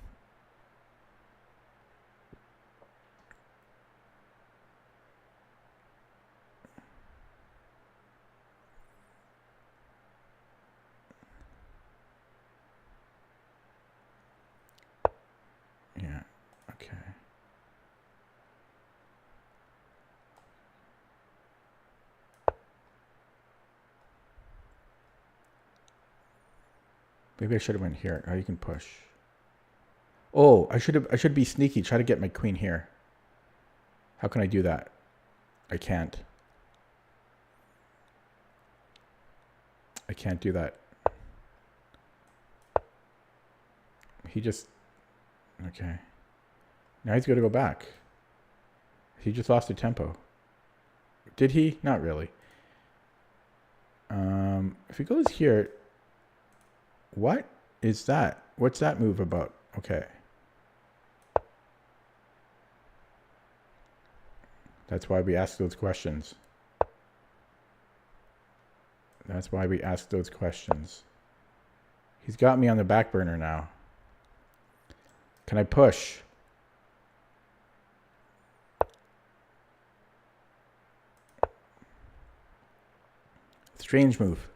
Speaker 1: Yeah, okay. Maybe I should have went here. Oh, you can push. Oh, I should be sneaky. Try to get my queen here. How can I do that? I can't. I can't do that. He just... Okay. Now he's got to go back. He just lost the tempo. Did he? Not really. If he goes here... What is that? What's that move about? Okay. That's why we ask those questions. That's why we ask those questions. He's got me on the back burner now. Can I push? Strange move.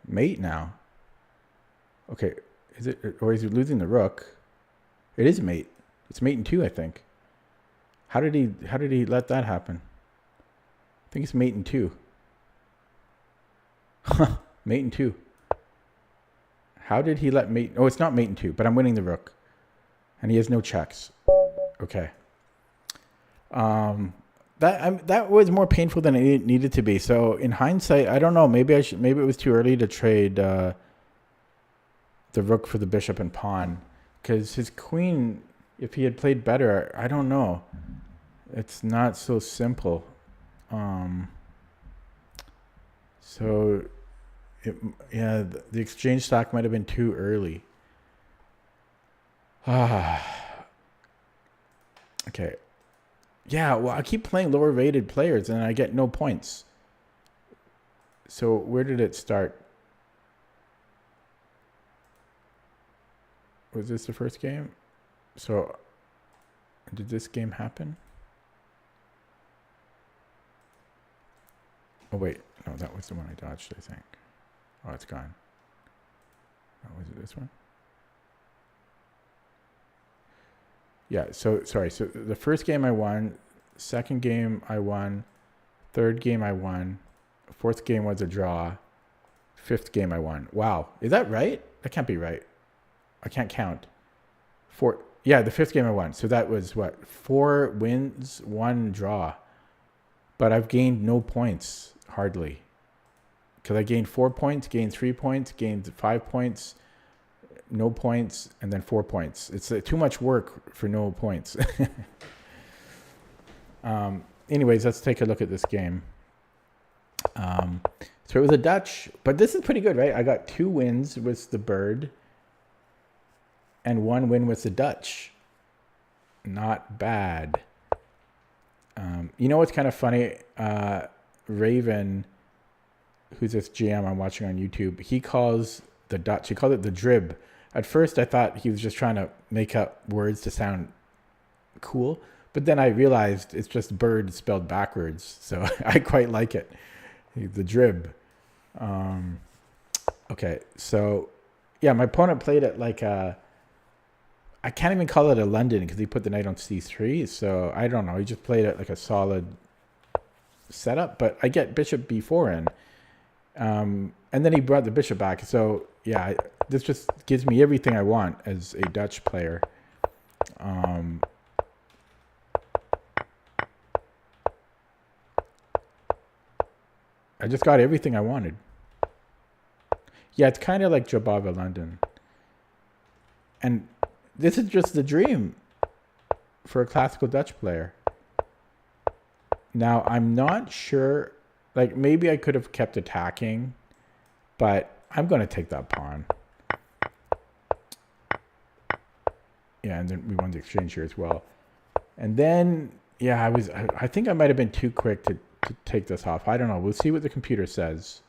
Speaker 1: Mate now. Okay, is it, or is he losing the rook? It is mate. It's mate in 2, I think. How did he let that happen? I think it's mate in 2. Mate in 2. How did he let mate? Oh, it's not mate in 2, but I'm winning the rook, and he has no checks. Okay. That was more painful than it needed to be. So in hindsight, I don't know. Maybe it was too early to trade the rook for the bishop and pawn, because his queen, if he had played better, I don't know. It's not so simple. So the exchange stock might have been too early. Okay. Yeah, well, I keep playing lower rated players and I get no points. So where did it start? Was this the first game? So did this game happen? Oh, wait. No, that was the one I dodged, I think. Oh, it's gone. Oh, was it this one? Yeah, so, sorry. So the first game I won. Second game I won. Third game I won. Fourth game was a draw. Fifth game I won. Wow. Is that right? That can't be right. I can't count. Yeah, the fifth game I won. So that was what? 4 wins, 1 draw. But I've gained no points, hardly. Because I gained 4 points, gained 3 points, gained 5 points, no points, and then 4 points. It's too much work for no points. Anyways, let's take a look at this game. So it was a Dutch, but this is pretty good, right? I got 2 wins with the bird and 1 win with the Dutch. Not bad. You know what's kind of funny? Raven, who's this GM I'm watching on YouTube, he calls the Dutch, he called it the drib. At first, I thought he was just trying to make up words to sound cool. But then I realized it's just bird spelled backwards. So I quite like it. The drib. Okay, so yeah, my opponent played it like I can't even call it a London because he put the knight on c3. So I don't know. He just played it like a solid setup. But I get bishop b4 in. And then he brought the bishop back. So yeah, this just gives me everything I want as a Dutch player. I just got everything I wanted. Yeah, it's kind of like Jabava London. And this is just the dream for a classical Dutch player. Now, I'm not sure, like maybe I could have kept attacking, but I'm going to take that pawn. Yeah, and then we won the exchange here as well. And then, yeah, I think I might have been too quick to take this off. I don't know. We'll see what the computer says.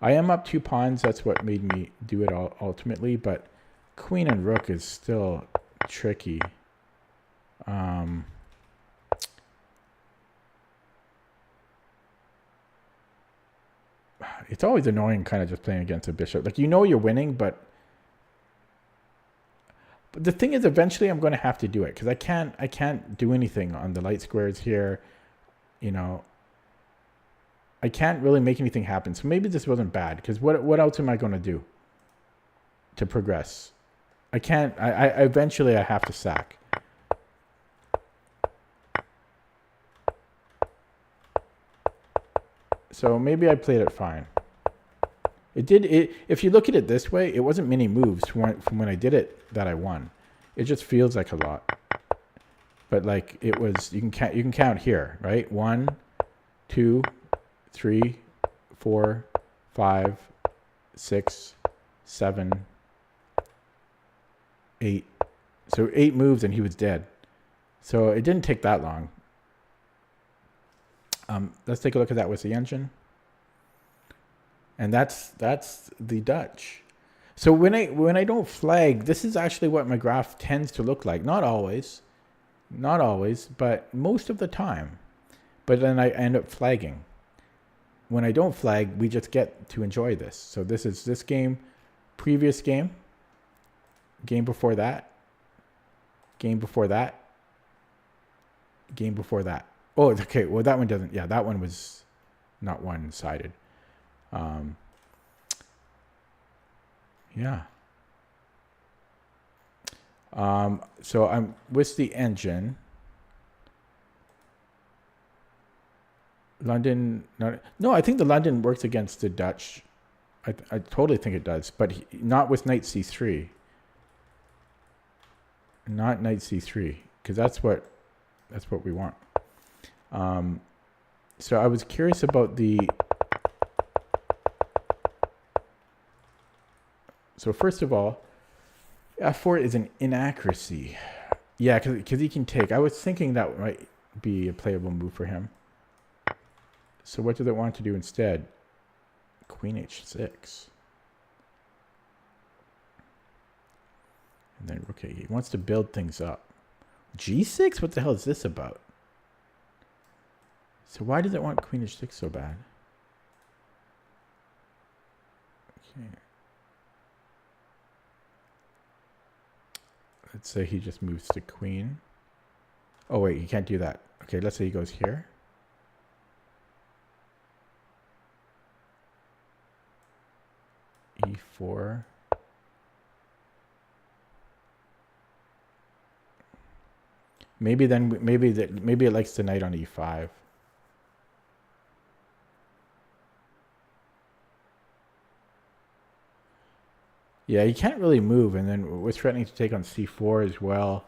Speaker 1: I am up 2 pawns. That's what made me do it all ultimately. But queen and rook is still tricky. It's always annoying kind of just playing against a bishop. Like, you know you're winning, but But the thing is, eventually I'm going to have to do it because I can't do anything on the light squares here. You know, I can't really make anything happen. So maybe this wasn't bad because what else am I going to do to progress? I can't. I eventually I have to sack. So maybe I played it fine. It did it. If you look at it this way, it wasn't many moves from when I did it that I won. It just feels like a lot. But like it was, you can count here, right? 1, 2, 3, 4, 5, 6, 7, 8. So 8 moves and he was dead. So it didn't take that long. Let's take a look at that with the engine. And that's the Dutch. So when I don't flag, this is actually what my graph tends to look like. Not always, but most of the time. But then I end up flagging. When I don't flag, we just get to enjoy this. So this is this game, previous game, game before that, game before that, game before that. Oh, okay. Well, that one doesn't. Yeah, that one was not one-sided. Yeah. So I'm with the engine. London, no, I think the London works against the Dutch. I totally think it does, but not with knight c3. Not knight c3, because that's what we want. So I was curious about the. So first of all, f4 is an inaccuracy. Yeah, because he can take. I was thinking that might be a playable move for him. So what does it want to do instead? Queen h6. And then, okay, he wants to build things up. g6? What the hell is this about? So why does it want queen h6 so bad? Okay. Let's say he just moves to queen. Oh, wait, he can't do that. Okay, let's say he goes here. e4. Maybe it likes the knight on e5. Yeah, he can't really move, and then we're threatening to take on c4 as well.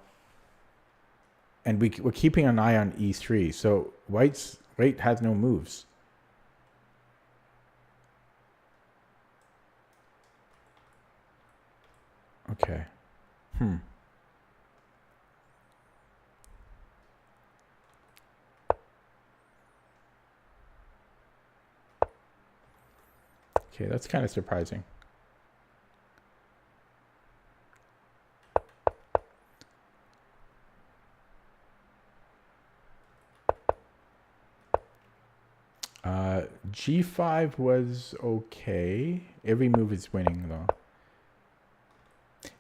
Speaker 1: And we're keeping an eye on e3, so white has no moves. Okay. Okay, that's kind of surprising. G5 was okay. Every move is winning though.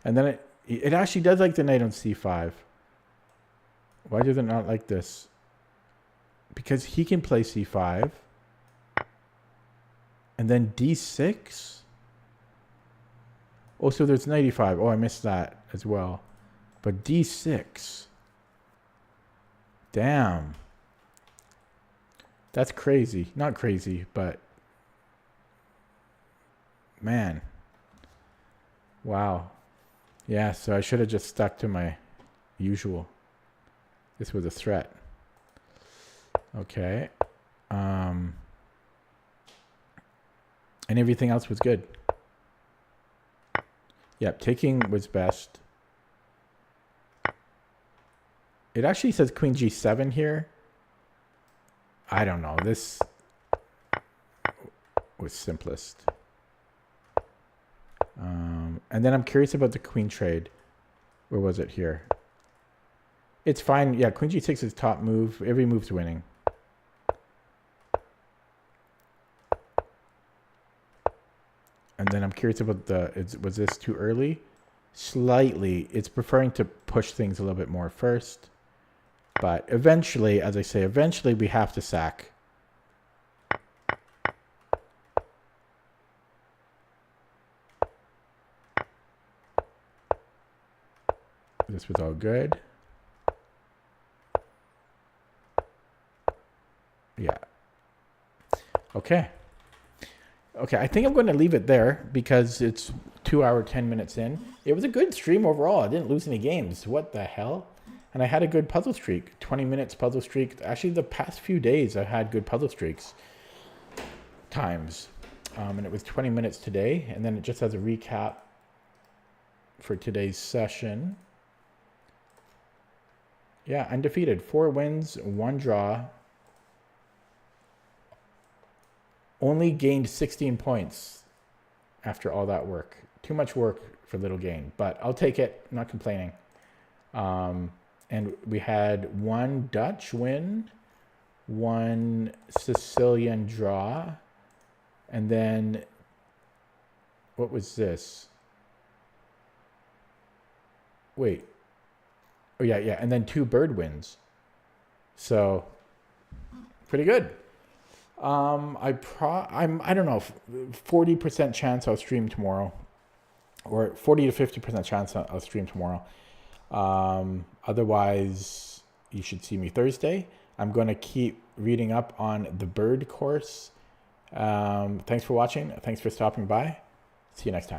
Speaker 1: And then it actually does like the knight on c5. Why does it not like this? Because he can play c5. And then d6. Oh, so there's knight e5. Oh, I missed that as well. But d6. Damn. That's crazy. Not crazy, but man. Wow. Yeah, so I should have just stuck to my usual. This was a threat. Okay. And everything else was good. Yep, taking was best. It actually says queen g7 here. I don't know. This was simplest. And then I'm curious about the queen trade. Where was it here? It's fine. Yeah, queen g6 is top move. Every move's winning. And then I'm curious about was this too early? slightly. It's preferring to push things a little bit more first. But eventually, as I say, eventually we have to sack. This was all good. Yeah. Okay. Okay, I think I'm going to leave it there because it's 2 hour, 10 minutes in. It was a good stream overall. I didn't lose any games. What the hell? And I had a good puzzle streak. 20 minutes puzzle streak. Actually, the past few days I've had good puzzle streaks times. And it was 20 minutes today. And then it just has a recap for today's session. Yeah, undefeated. 4 wins, 1 draw. Only gained 16 points after all that work. Too much work for little gain, but I'll take it. I'm not complaining. And we had 1 Dutch win, 1 Sicilian draw, and then what was this? Wait. Oh yeah, and then 2 bird wins. So pretty good. I don't know, 40% chance I'll stream tomorrow, or 40 to 50% chance I'll stream tomorrow. Otherwise, you should see me Thursday. I'm going to keep reading up on the bird course. Thanks for watching. Thanks for stopping by. See you next time.